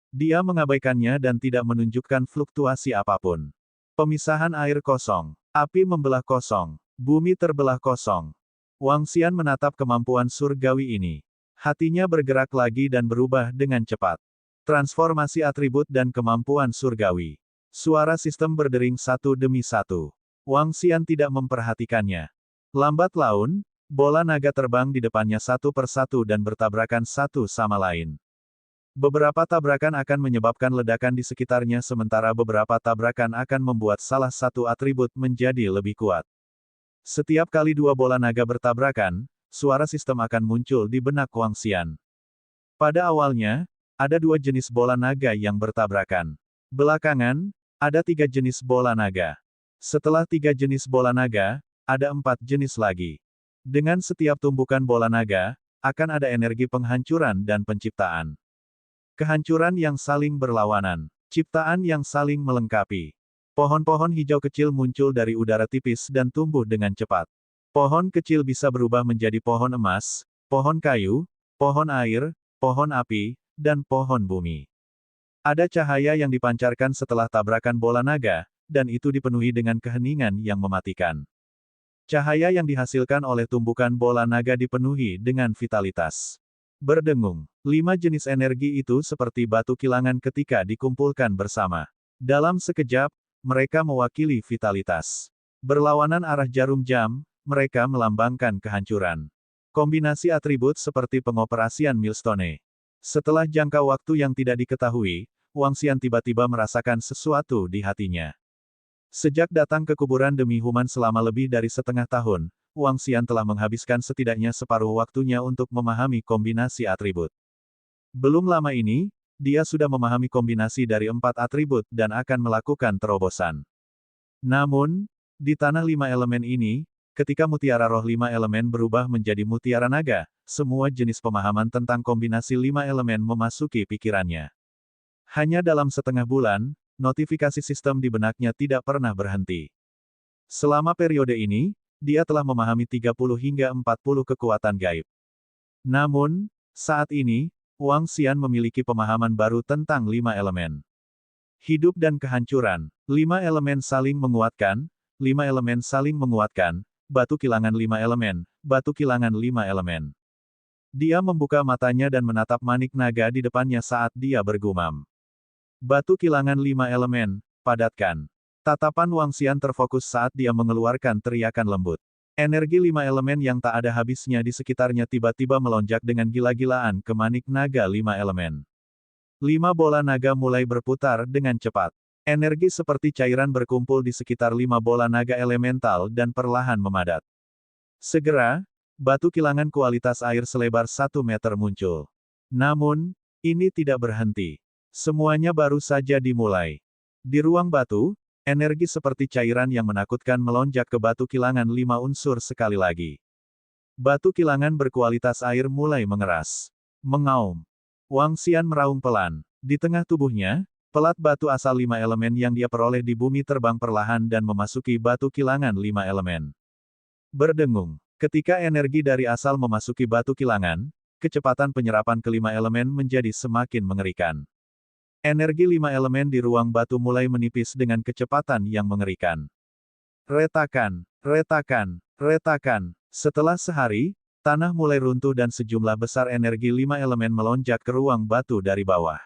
Dia mengabaikannya dan tidak menunjukkan fluktuasi apapun. Pemisahan air kosong, api membelah kosong, bumi terbelah kosong. Wang Xian menatap kemampuan surgawi ini. Hatinya bergerak lagi dan berubah dengan cepat. Transformasi atribut dan kemampuan surgawi. Suara sistem berdering satu demi satu. Wang Xian tidak memperhatikannya. Lambat laun, bola naga terbang di depannya satu persatu dan bertabrakan satu sama lain. Beberapa tabrakan akan menyebabkan ledakan di sekitarnya sementara beberapa tabrakan akan membuat salah satu atribut menjadi lebih kuat. Setiap kali 2 bola naga bertabrakan, suara sistem akan muncul di benak Wang Xian. Pada awalnya, ada 2 jenis bola naga yang bertabrakan. Belakangan, ada 3 jenis bola naga. Setelah 3 jenis bola naga, ada 4 jenis lagi. Dengan setiap tumbukan bola naga, akan ada energi penghancuran dan penciptaan. Kehancuran yang saling berlawanan. Ciptaan yang saling melengkapi. Pohon-pohon hijau kecil muncul dari udara tipis dan tumbuh dengan cepat. Pohon kecil bisa berubah menjadi pohon emas, pohon kayu, pohon air, pohon api, dan pohon bumi. Ada cahaya yang dipancarkan setelah tabrakan bola naga, dan itu dipenuhi dengan keheningan yang mematikan. Cahaya yang dihasilkan oleh tumbukan bola naga dipenuhi dengan vitalitas. Berdengung, 5 jenis energi itu seperti batu kilangan ketika dikumpulkan bersama. Dalam sekejap, mereka mewakili vitalitas. Berlawanan arah jarum jam, mereka melambangkan kehancuran. Kombinasi atribut seperti pengoperasian Millstone. Setelah jangka waktu yang tidak diketahui, Wang Xian tiba-tiba merasakan sesuatu di hatinya. Sejak datang ke kuburan demi Human selama lebih dari setengah tahun, Wang Xian telah menghabiskan setidaknya separuh waktunya untuk memahami kombinasi atribut. Belum lama ini, dia sudah memahami kombinasi dari 4 atribut dan akan melakukan terobosan. Namun, di tanah 5 elemen ini, ketika mutiara roh 5 elemen berubah menjadi mutiara naga, semua jenis pemahaman tentang kombinasi 5 elemen memasuki pikirannya. Hanya dalam setengah bulan, notifikasi sistem di benaknya tidak pernah berhenti. Selama periode ini, dia telah memahami 30 hingga 40 kekuatan gaib. Namun, saat ini, Wang Xian memiliki pemahaman baru tentang 5 elemen. Hidup dan kehancuran, 5 elemen saling menguatkan, lima elemen saling menguatkan, batu kilangan lima elemen, batu kilangan lima elemen. Dia membuka matanya dan menatap manik naga di depannya saat dia bergumam. Batu kilangan lima elemen, padatkan. Tatapan Wang Xian terfokus saat dia mengeluarkan teriakan lembut. Energi lima elemen yang tak ada habisnya di sekitarnya tiba-tiba melonjak dengan gila-gilaan ke manik naga lima elemen. 5 bola naga mulai berputar dengan cepat. Energi seperti cairan berkumpul di sekitar 5 bola naga elemental dan perlahan memadat. Segera, batu kilangan kualitas air selebar 1 meter muncul. Namun, ini tidak berhenti. Semuanya baru saja dimulai. Di ruang batu, energi seperti cairan yang menakutkan melonjak ke batu kilangan 5 unsur sekali lagi. Batu kilangan berkualitas air mulai mengeras. Mengaum. Wang Xian meraung pelan. Di tengah tubuhnya, pelat batu asal 5 elemen yang dia peroleh di bumi terbang perlahan dan memasuki batu kilangan 5 elemen. Berdengung. Ketika energi dari asal memasuki batu kilangan, kecepatan penyerapan kelima elemen menjadi semakin mengerikan. Energi 5 elemen di ruang batu mulai menipis dengan kecepatan yang mengerikan. Retakan, retakan, retakan. Setelah sehari, tanah mulai runtuh dan sejumlah besar energi 5 elemen melonjak ke ruang batu dari bawah.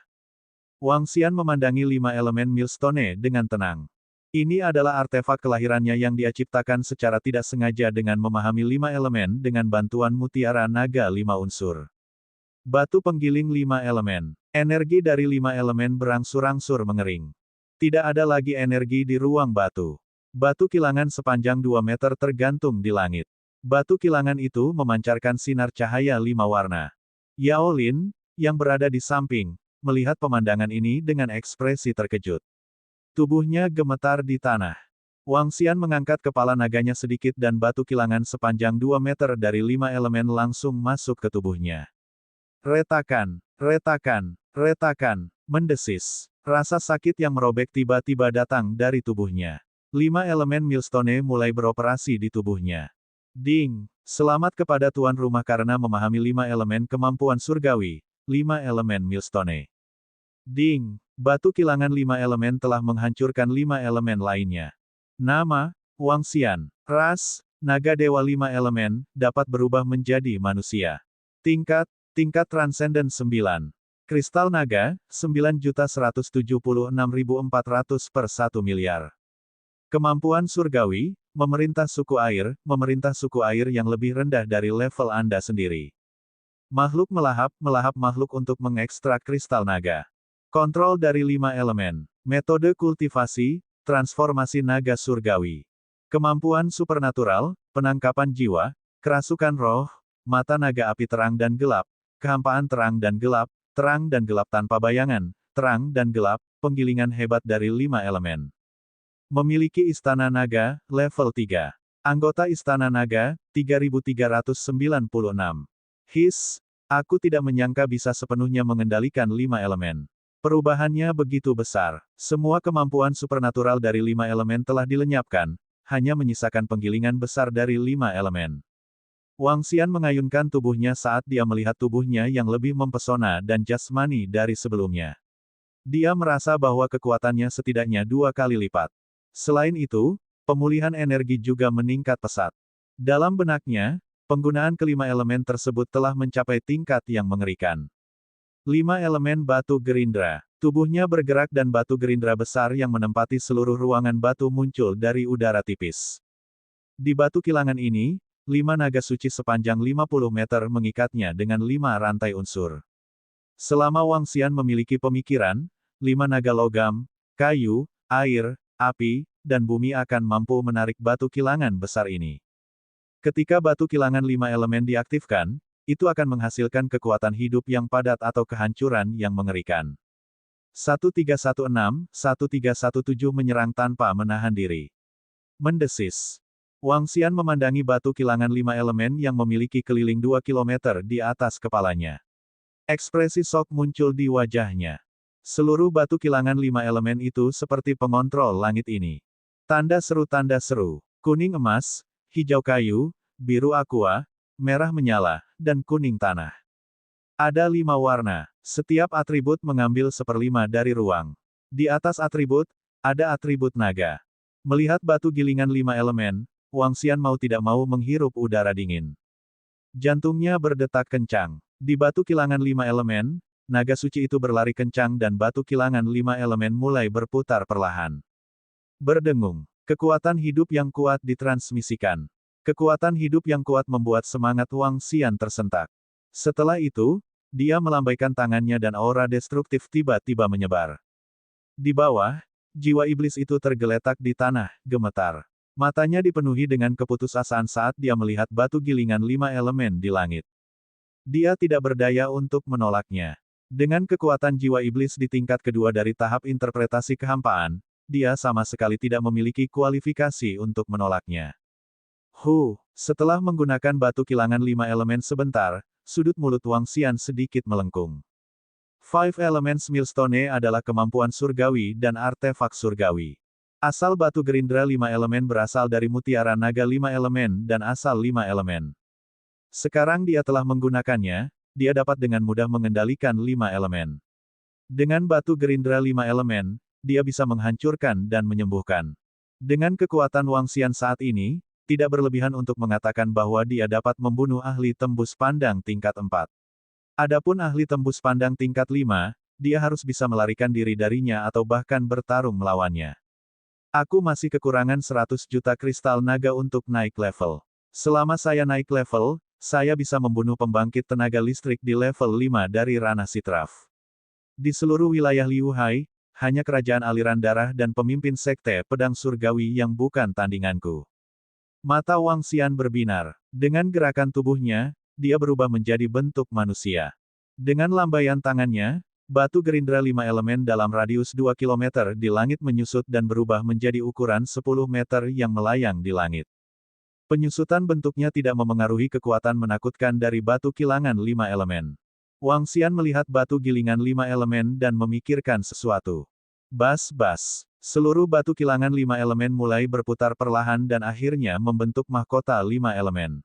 Wang Xian memandangi 5 elemen Millstone dengan tenang. Ini adalah artefak kelahirannya yang dia ciptakan secara tidak sengaja dengan memahami 5 elemen dengan bantuan mutiara naga 5 unsur. Batu penggiling 5 elemen. Energi dari 5 elemen berangsur-angsur mengering. Tidak ada lagi energi di ruang batu. Batu kilangan sepanjang 2 meter tergantung di langit. Batu kilangan itu memancarkan sinar cahaya 5 warna. Yao Lin, yang berada di samping, melihat pemandangan ini dengan ekspresi terkejut. Tubuhnya gemetar di tanah. Wang Xian mengangkat kepala naganya sedikit dan batu kilangan sepanjang 2 meter dari 5 elemen langsung masuk ke tubuhnya. Retakan, retakan, retakan, mendesis. Rasa sakit yang merobek tiba-tiba datang dari tubuhnya. 5 elemen Millstone mulai beroperasi di tubuhnya. Ding! Selamat kepada tuan rumah karena memahami 5 elemen kemampuan surgawi, 5 elemen Millstone. Ding! Batu kilangan 5 elemen telah menghancurkan 5 elemen lainnya. Nama, Wang Xian. Ras, naga dewa 5 elemen, dapat berubah menjadi manusia. Tingkat Transcendent 9. Kristal naga, 9.176.400 per 1 miliar. Kemampuan surgawi, memerintah suku air yang lebih rendah dari level Anda sendiri. Makhluk melahap makhluk untuk mengekstrak kristal naga. Kontrol dari 5 elemen. Metode kultivasi, transformasi naga surgawi. Kemampuan supernatural, penangkapan jiwa, kerasukan roh, mata naga api terang dan gelap, kehampaan terang dan gelap tanpa bayangan, terang dan gelap, penggilingan hebat dari 5 elemen. Memiliki istana naga, level 3. Anggota istana naga, 3396. His, aku tidak menyangka bisa sepenuhnya mengendalikan 5 elemen. Perubahannya begitu besar. Semua kemampuan supernatural dari 5 elemen telah dilenyapkan, hanya menyisakan penggilingan besar dari 5 elemen. Wang Xian mengayunkan tubuhnya saat dia melihat tubuhnya yang lebih mempesona dan jasmani dari sebelumnya. Dia merasa bahwa kekuatannya setidaknya 2 kali lipat. Selain itu, pemulihan energi juga meningkat pesat. Dalam benaknya, penggunaan kelima elemen tersebut telah mencapai tingkat yang mengerikan. 5 elemen batu gerindra. Tubuhnya bergerak dan batu gerindra besar yang menempati seluruh ruangan batu muncul dari udara tipis. Di batu kilangan ini, 5 naga suci sepanjang 50 meter mengikatnya dengan 5 rantai unsur. Selama Wang Xian memiliki pemikiran, 5 naga logam, kayu, air, api, dan bumi akan mampu menarik batu kilangan besar ini. Ketika batu kilangan 5 elemen diaktifkan, itu akan menghasilkan kekuatan hidup yang padat atau kehancuran yang mengerikan. 1316-1317 menyerang tanpa menahan diri. Mendesis. Wang Xian memandangi batu kilangan 5 elemen yang memiliki keliling 2 km di atas kepalanya. Ekspresi shock muncul di wajahnya. Seluruh batu kilangan 5 elemen itu seperti pengontrol langit ini. Tanda seru, kuning emas, hijau kayu, biru aqua, merah menyala, dan kuning tanah. Ada 5 warna. Setiap atribut mengambil 1/5 dari ruang. Di atas atribut, ada atribut naga. Melihat batu gilingan 5 elemen, Wang Xian mau tidak mau menghirup udara dingin. Jantungnya berdetak kencang. Di batu kilangan 5 elemen, naga suci itu berlari kencang dan batu kilangan 5 elemen mulai berputar perlahan. Berdengung. Kekuatan hidup yang kuat ditransmisikan. Kekuatan hidup yang kuat membuat semangat Wang Xian tersentak. Setelah itu, dia melambaikan tangannya dan aura destruktif tiba-tiba menyebar. Di bawah, jiwa iblis itu tergeletak di tanah, gemetar. Matanya dipenuhi dengan keputusasaan saat dia melihat batu gilingan 5 elemen di langit. Dia tidak berdaya untuk menolaknya. Dengan kekuatan jiwa iblis di tingkat kedua dari tahap interpretasi kehampaan, dia sama sekali tidak memiliki kualifikasi untuk menolaknya. Setelah menggunakan batu kilangan 5 elemen sebentar, sudut mulut Wang Xian sedikit melengkung. Five Elements Millstone adalah kemampuan surgawi dan artefak surgawi. Asal batu gerindra 5 elemen berasal dari mutiara naga 5 elemen dan asal 5 elemen. Sekarang dia telah menggunakannya, dia dapat dengan mudah mengendalikan 5 elemen. Dengan batu gerindra 5 elemen, dia bisa menghancurkan dan menyembuhkan. Dengan kekuatan Wang Xian saat ini, tidak berlebihan untuk mengatakan bahwa dia dapat membunuh ahli tembus pandang tingkat 4. Adapun ahli tembus pandang tingkat 5, dia harus bisa melarikan diri darinya atau bahkan bertarung melawannya. Aku masih kekurangan 100 juta kristal naga untuk naik level. Selama saya naik level, saya bisa membunuh pembangkit tenaga listrik di level 5 dari ranah Sitraf. Di seluruh wilayah Liu Hai, hanya kerajaan aliran darah dan pemimpin sekte pedang surgawi yang bukan tandinganku. Mata Wang Xian berbinar. Dengan gerakan tubuhnya, dia berubah menjadi bentuk manusia. Dengan lambaian tangannya, batu gerindra 5 elemen dalam radius 2 km di langit menyusut dan berubah menjadi ukuran 10 meter yang melayang di langit. Penyusutan bentuknya tidak memengaruhi kekuatan menakutkan dari batu kilangan 5 elemen. Wang Xian melihat batu gilingan 5 elemen dan memikirkan sesuatu. Bas-bas. Seluruh batu kilangan 5 elemen mulai berputar perlahan dan akhirnya membentuk mahkota 5 elemen.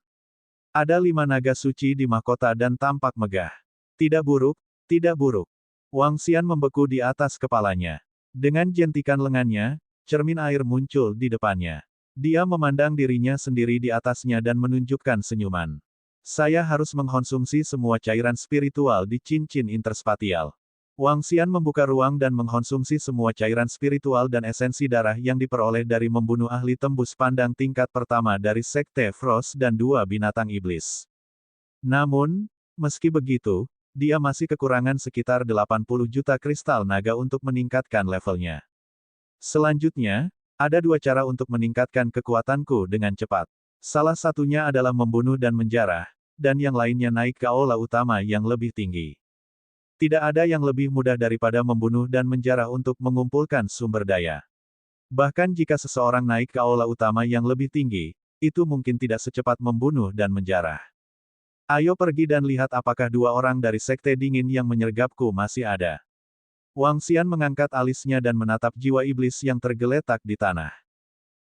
Ada 5 naga suci di mahkota dan tampak megah. Tidak buruk, tidak buruk. Wang Xian membeku di atas kepalanya. Dengan jentikan lengannya, cermin air muncul di depannya. Dia memandang dirinya sendiri di atasnya dan menunjukkan senyuman. Saya harus mengkonsumsi semua cairan spiritual di cincin interspatial. Wang Xian membuka ruang dan mengkonsumsi semua cairan spiritual dan esensi darah yang diperoleh dari membunuh ahli tembus pandang tingkat pertama dari Sekte Frost dan 2 binatang iblis. Namun, meski begitu, dia masih kekurangan sekitar 80 juta kristal naga untuk meningkatkan levelnya. Selanjutnya, ada 2 cara untuk meningkatkan kekuatanku dengan cepat. Salah satunya adalah membunuh dan menjarah, dan yang lainnya naik ke aula utama yang lebih tinggi. Tidak ada yang lebih mudah daripada membunuh dan menjarah untuk mengumpulkan sumber daya. Bahkan jika seseorang naik ke aula utama yang lebih tinggi, itu mungkin tidak secepat membunuh dan menjarah. Ayo pergi dan lihat apakah 2 orang dari Sekte Dingin yang menyergapku masih ada. Wang Xian mengangkat alisnya dan menatap jiwa iblis yang tergeletak di tanah.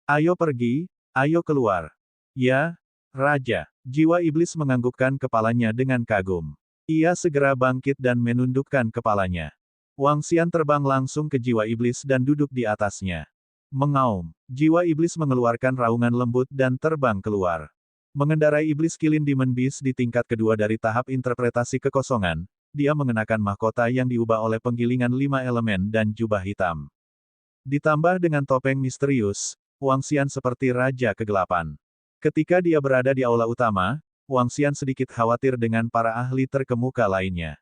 Ayo pergi, ayo keluar. Ya, Raja. Jiwa iblis menganggukkan kepalanya dengan kagum. Ia segera bangkit dan menundukkan kepalanya. Wang Xian terbang langsung ke jiwa iblis dan duduk di atasnya. Mengaum. Jiwa iblis mengeluarkan raungan lembut dan terbang keluar. Mengendarai iblis kilin Demon Beast di tingkat kedua dari tahap interpretasi kekosongan, dia mengenakan mahkota yang diubah oleh penggilingan 5 elemen dan jubah hitam. Ditambah dengan topeng misterius, Wang Xian seperti Raja Kegelapan. Ketika dia berada di aula utama, Wang Xian sedikit khawatir dengan para ahli terkemuka lainnya.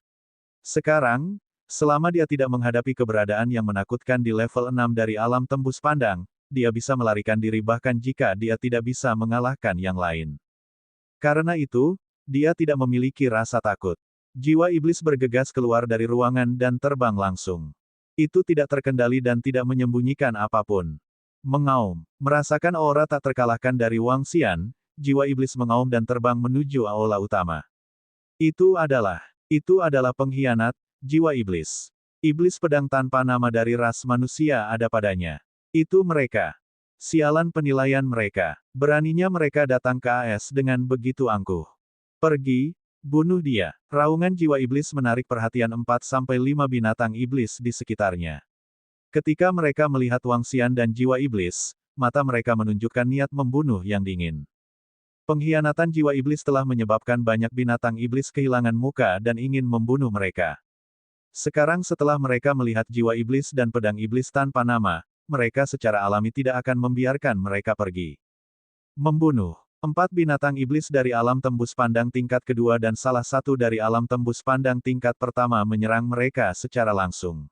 Sekarang, selama dia tidak menghadapi keberadaan yang menakutkan di level 6 dari alam tembus pandang, dia bisa melarikan diri bahkan jika dia tidak bisa mengalahkan yang lain. Karena itu, dia tidak memiliki rasa takut. Jiwa iblis bergegas keluar dari ruangan dan terbang langsung. Itu tidak terkendali dan tidak menyembunyikan apapun. Mengaum, merasakan aura tak terkalahkan dari Wang Xian, jiwa iblis mengaum dan terbang menuju aula utama. Itu adalah pengkhianat, jiwa iblis. Iblis pedang tanpa nama dari ras manusia ada padanya. Itu mereka. Sialan penilaian mereka. Beraninya mereka datang ke AS dengan begitu angkuh. Pergi, bunuh dia. Raungan jiwa iblis menarik perhatian 4-5 binatang iblis di sekitarnya. Ketika mereka melihat Wang Xian dan jiwa iblis, mata mereka menunjukkan niat membunuh yang dingin. Pengkhianatan jiwa iblis telah menyebabkan banyak binatang iblis kehilangan muka dan ingin membunuh mereka. Sekarang setelah mereka melihat jiwa iblis dan pedang iblis tanpa nama, mereka secara alami tidak akan membiarkan mereka pergi. Membunuh. 4 binatang iblis dari alam tembus pandang tingkat kedua dan salah satu dari alam tembus pandang tingkat pertama menyerang mereka secara langsung.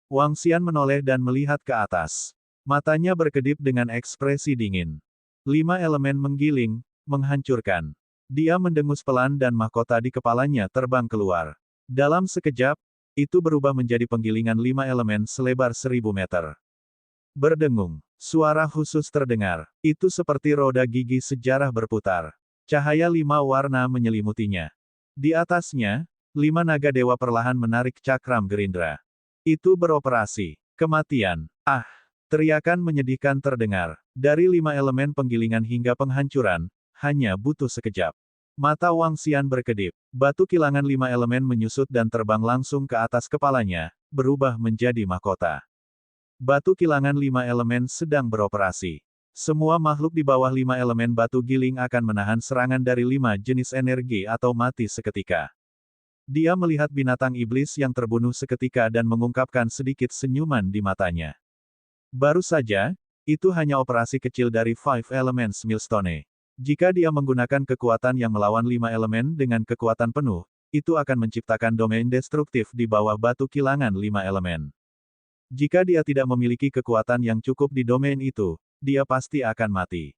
Wang Xian menoleh dan melihat ke atas. Matanya berkedip dengan ekspresi dingin. 5 elemen menggiling, menghancurkan. Dia mendengus pelan dan mahkota di kepalanya terbang keluar. Dalam sekejap, itu berubah menjadi penggilingan 5 elemen selebar 1000 meter. Berdengung. Suara khusus terdengar. Itu seperti roda gigi sejarah berputar. Cahaya 5 warna menyelimutinya. Di atasnya, 5 naga dewa perlahan menarik cakram gerindra. Itu beroperasi. Kematian. Ah! Teriakan menyedihkan terdengar. Dari 5 elemen penggilingan hingga penghancuran, hanya butuh sekejap. Mata Wang Xian berkedip. Batu kilangan 5 elemen menyusut dan terbang langsung ke atas kepalanya, berubah menjadi mahkota. Batu kilangan 5 elemen sedang beroperasi. Semua makhluk di bawah 5 elemen batu giling akan menahan serangan dari 5 jenis energi atau mati seketika. Dia melihat binatang iblis yang terbunuh seketika dan mengungkapkan sedikit senyuman di matanya. Baru saja, itu hanya operasi kecil dari Five Elements Millstone. Jika dia menggunakan kekuatan yang melawan 5 elemen dengan kekuatan penuh, itu akan menciptakan domain destruktif di bawah batu kilangan 5 elemen. Jika dia tidak memiliki kekuatan yang cukup di domain itu, dia pasti akan mati.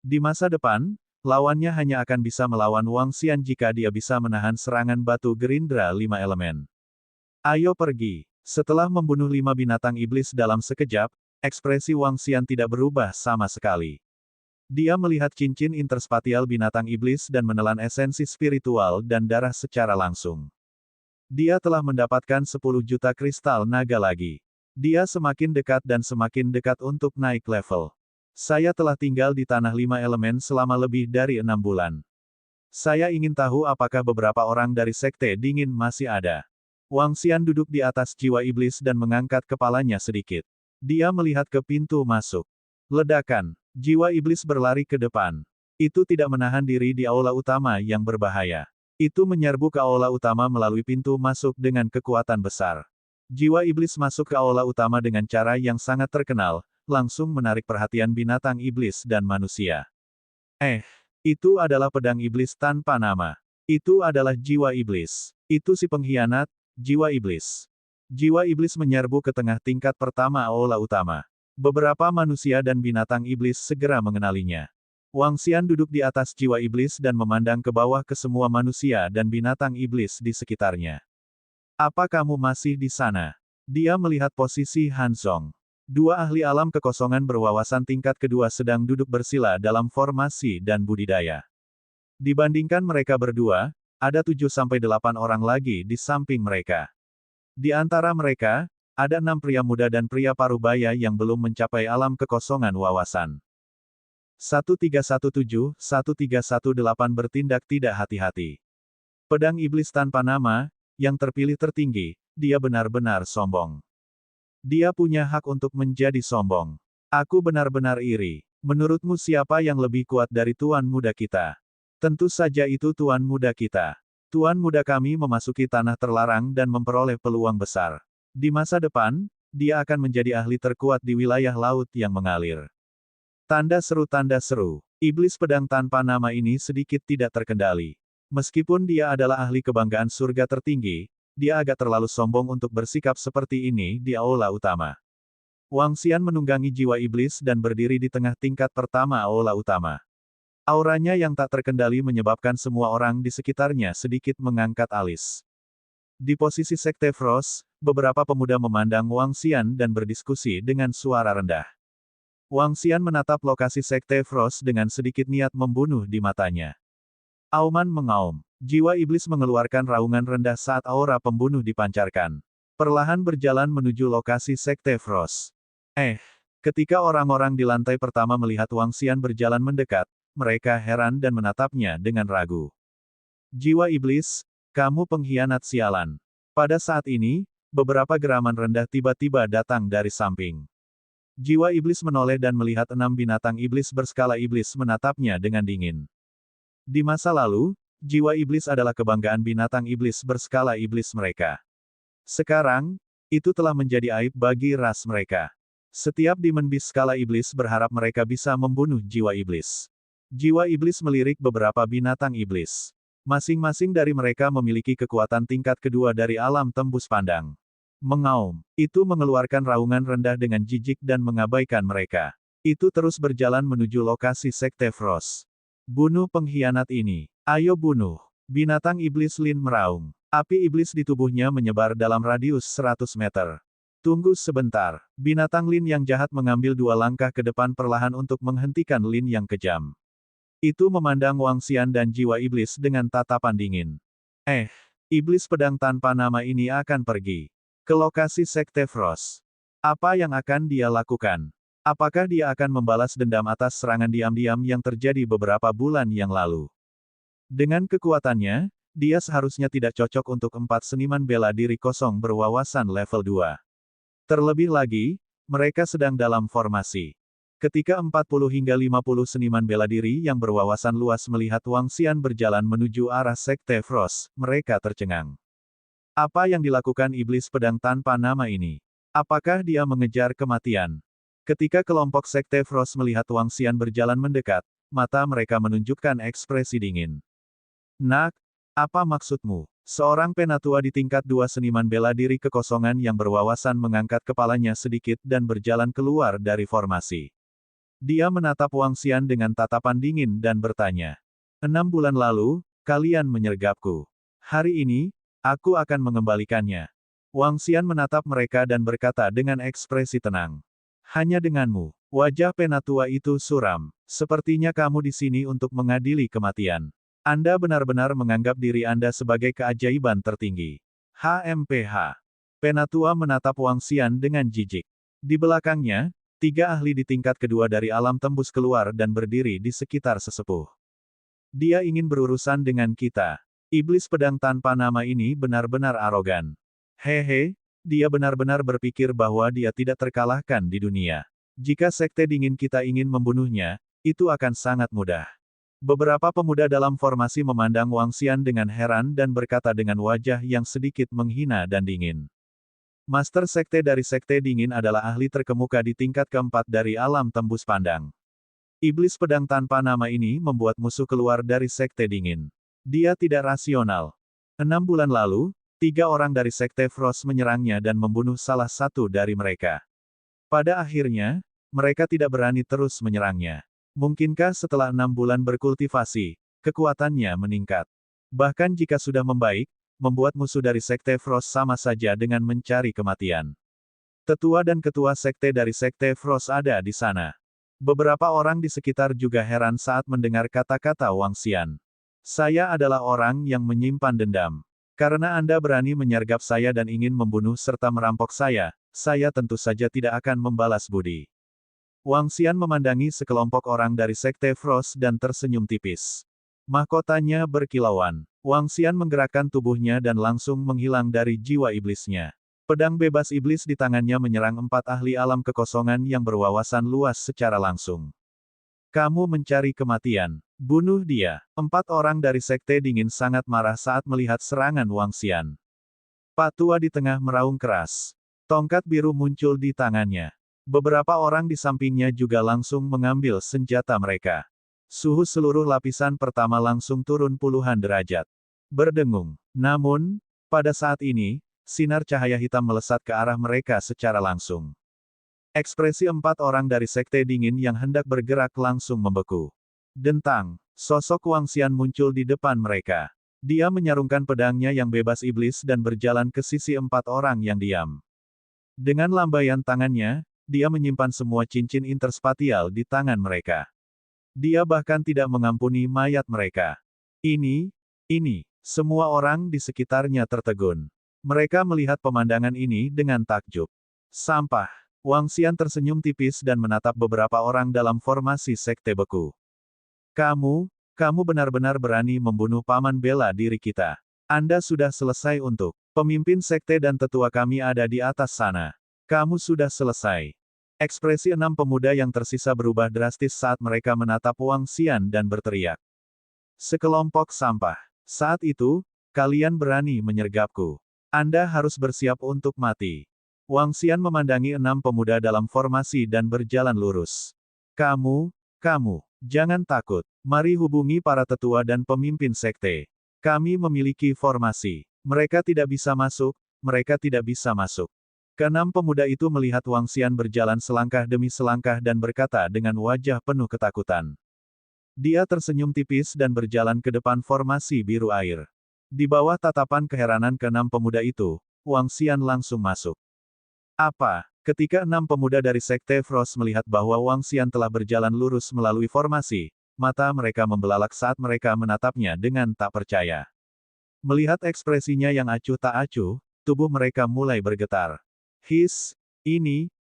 Di masa depan, lawannya hanya akan bisa melawan Wang Xian jika dia bisa menahan serangan batu gerindra 5 elemen. Ayo pergi. Setelah membunuh 5 binatang iblis dalam sekejap, ekspresi Wang Xian tidak berubah sama sekali. Dia melihat cincin interspatial binatang iblis dan menelan esensi spiritual dan darah secara langsung. Dia telah mendapatkan 10 juta kristal naga lagi. Dia semakin dekat untuk naik level. Saya telah tinggal di tanah 5 elemen selama lebih dari 6 bulan. Saya ingin tahu apakah beberapa orang dari Sekte Dingin masih ada. Wang Xian duduk di atas jiwa iblis dan mengangkat kepalanya sedikit. Dia melihat ke pintu masuk. Ledakan. Jiwa iblis berlari ke depan. Itu tidak menahan diri di aula utama yang berbahaya. Itu menyerbu ke aula utama melalui pintu masuk dengan kekuatan besar. Jiwa iblis masuk ke aula utama dengan cara yang sangat terkenal, langsung menarik perhatian binatang iblis dan manusia. Itu adalah pedang iblis tanpa nama. Itu adalah jiwa iblis. Itu si pengkhianat, jiwa iblis. Jiwa iblis menyerbu ke tengah tingkat pertama aula utama. Beberapa manusia dan binatang iblis segera mengenalinya. Wang Xian duduk di atas jiwa iblis dan memandang ke bawah ke semua manusia dan binatang iblis di sekitarnya. Apa kamu masih di sana? Dia melihat posisi Han Zong. 2 ahli alam kekosongan berwawasan tingkat kedua sedang duduk bersila dalam formasi dan budidaya. Dibandingkan mereka berdua, ada 7-8 orang lagi di samping mereka. Di antara mereka, ada 6 pria muda dan pria parubaya yang belum mencapai alam kekosongan wawasan. 1317-1318 bertindak tidak hati-hati. Pedang iblis tanpa nama, yang terpilih tertinggi, dia benar-benar sombong. Dia punya hak untuk menjadi sombong. Aku benar-benar iri. Menurutmu siapa yang lebih kuat dari Tuan Muda kita? Tentu saja itu Tuan Muda kita. Tuan Muda kami memasuki tanah terlarang dan memperoleh peluang besar. Di masa depan, dia akan menjadi ahli terkuat di wilayah laut yang mengalir. Tanda seru. Iblis pedang tanpa nama ini sedikit tidak terkendali. Meskipun dia adalah ahli kebanggaan surga tertinggi, dia agak terlalu sombong untuk bersikap seperti ini di aula utama. Wang Xian menunggangi jiwa iblis dan berdiri di tengah tingkat pertama aula utama. Auranya yang tak terkendali menyebabkan semua orang di sekitarnya sedikit mengangkat alis. Di posisi Sekte Frost, beberapa pemuda memandang Wang Xian dan berdiskusi dengan suara rendah. Wang Xian menatap lokasi Sekte Frost dengan sedikit niat membunuh di matanya. Auman mengaum. Jiwa iblis mengeluarkan raungan rendah saat aura pembunuh dipancarkan. Perlahan berjalan menuju lokasi Sekte Frost. Ketika orang-orang di lantai pertama melihat Wang Xian berjalan mendekat, mereka heran dan menatapnya dengan ragu. Jiwa iblis, kamu pengkhianat sialan. Pada saat ini, beberapa geraman rendah tiba-tiba datang dari samping. Jiwa iblis menoleh dan melihat 6 binatang iblis berskala iblis menatapnya dengan dingin. Di masa lalu, jiwa iblis adalah kebanggaan binatang iblis berskala iblis mereka. Sekarang, itu telah menjadi aib bagi ras mereka. Setiap demon beast skala iblis berharap mereka bisa membunuh jiwa iblis. Jiwa iblis melirik beberapa binatang iblis. Masing-masing dari mereka memiliki kekuatan tingkat kedua dari alam tembus pandang. Mengaum, itu mengeluarkan raungan rendah dengan jijik dan mengabaikan mereka. Itu terus berjalan menuju lokasi Sekte Frost. Bunuh pengkhianat ini. Ayo bunuh. Binatang iblis Lin meraung. Api iblis di tubuhnya menyebar dalam radius 100 meter. Tunggu sebentar. Binatang Lin yang jahat mengambil 2 langkah ke depan perlahan untuk menghentikan Lin yang kejam. Itu memandang Wang Xian dan jiwa iblis dengan tatapan dingin. Iblis pedang tanpa nama ini akan pergi ke lokasi Sekte Frost. Apa yang akan dia lakukan? Apakah dia akan membalas dendam atas serangan diam-diam yang terjadi beberapa bulan yang lalu? Dengan kekuatannya, dia seharusnya tidak cocok untuk 4 seniman bela diri kosong berwawasan level 2. Terlebih lagi, mereka sedang dalam formasi. Ketika 40 hingga 50 seniman bela diri yang berwawasan luas melihat Wang Xian berjalan menuju arah Sekte Frost, mereka tercengang. Apa yang dilakukan iblis pedang tanpa nama ini? Apakah dia mengejar kematian? Ketika kelompok Sekte Frost melihat Wang Xian berjalan mendekat, mata mereka menunjukkan ekspresi dingin. Nak, apa maksudmu? Seorang penatua di tingkat 2 seniman bela diri kekosongan yang berwawasan mengangkat kepalanya sedikit dan berjalan keluar dari formasi. Dia menatap Wang Xian dengan tatapan dingin dan bertanya. 6 bulan lalu, kalian menyergapku. Hari ini, aku akan mengembalikannya. Wang Xian menatap mereka dan berkata dengan ekspresi tenang. Hanya denganmu. Wajah penatua itu suram. Sepertinya kamu di sini untuk mengadili kematian. Anda benar-benar menganggap diri Anda sebagai keajaiban tertinggi. HMPH. Penatua menatap Wang Xian dengan jijik. Di belakangnya, 3 ahli di tingkat kedua dari alam tembus keluar dan berdiri di sekitar sesepuh. Dia ingin berurusan dengan kita. Iblis pedang tanpa nama ini benar-benar arogan. Hehe, dia benar-benar berpikir bahwa dia tidak terkalahkan di dunia. Jika sekte dingin kita ingin membunuhnya, itu akan sangat mudah. Beberapa pemuda dalam formasi memandang Wang Xian dengan heran dan berkata dengan wajah yang sedikit menghina dan dingin. Master sekte dari sekte dingin adalah ahli terkemuka di tingkat keempat dari alam tembus pandang. Iblis pedang tanpa nama ini membuat musuh keluar dari sekte dingin. Dia tidak rasional. 6 bulan lalu, 3 orang dari Sekte Frost menyerangnya dan membunuh salah satu dari mereka. Pada akhirnya, mereka tidak berani terus menyerangnya. Mungkinkah setelah 6 bulan berkultivasi, kekuatannya meningkat? Bahkan jika sudah membaik, membuat musuh dari Sekte Frost sama saja dengan mencari kematian. Tetua dan ketua sekte dari Sekte Frost ada di sana. Beberapa orang di sekitar juga heran saat mendengar kata-kata Wang Xian. Saya adalah orang yang menyimpan dendam. Karena Anda berani menyergap saya dan ingin membunuh serta merampok saya tentu saja tidak akan membalas budi. Wang Xian memandangi sekelompok orang dari Sekte Frost dan tersenyum tipis. Mahkotanya berkilauan. Wang Xian menggerakkan tubuhnya dan langsung menghilang dari jiwa iblisnya. Pedang bebas iblis di tangannya menyerang 4 ahli alam kekosongan yang berwawasan luas secara langsung. Kamu mencari kematian. Bunuh dia. 4 orang dari sekte dingin sangat marah saat melihat serangan Wang Xian. Pak tua di tengah meraung keras. Tongkat biru muncul di tangannya. Beberapa orang di sampingnya juga langsung mengambil senjata mereka. Suhu seluruh lapisan pertama langsung turun puluhan derajat. Berdengung. Namun, pada saat ini, sinar cahaya hitam melesat ke arah mereka secara langsung. Ekspresi 4 orang dari sekte dingin yang hendak bergerak langsung membeku. Dentang, sosok Wang Xian muncul di depan mereka. Dia menyarungkan pedangnya yang bebas iblis dan berjalan ke sisi 4 orang yang diam. Dengan lambaian tangannya, dia menyimpan semua cincin interspatial di tangan mereka. Dia bahkan tidak mengampuni mayat mereka. Ini, semua orang di sekitarnya tertegun. Mereka melihat pemandangan ini dengan takjub. Sampah. Wang Xian tersenyum tipis dan menatap beberapa orang dalam formasi sekte beku. Kamu benar-benar berani membunuh paman bela diri kita. Anda sudah selesai untuk pemimpin sekte dan tetua kami ada di atas sana. Kamu sudah selesai. Ekspresi enam pemuda yang tersisa berubah drastis saat mereka menatap Wang Xian dan berteriak. Sekelompok sampah. Saat itu, kalian berani menyergapku. Anda harus bersiap untuk mati. Wang Xian memandangi enam pemuda dalam formasi dan berjalan lurus. Kamu, jangan takut. Mari hubungi para tetua dan pemimpin sekte. Kami memiliki formasi. Mereka tidak bisa masuk, mereka tidak bisa masuk. Keenam pemuda itu melihat Wang Xian berjalan selangkah demi selangkah dan berkata dengan wajah penuh ketakutan. Dia tersenyum tipis dan berjalan ke depan formasi biru air. Di bawah tatapan keheranan keenam pemuda itu, Wang Xian langsung masuk. Apa? Ketika enam pemuda dari Sekte Frost melihat bahwa Wang Xian telah berjalan lurus melalui formasi, mata mereka membelalak saat mereka menatapnya dengan tak percaya. Melihat ekspresinya yang acuh tak acuh, tubuh mereka mulai bergetar.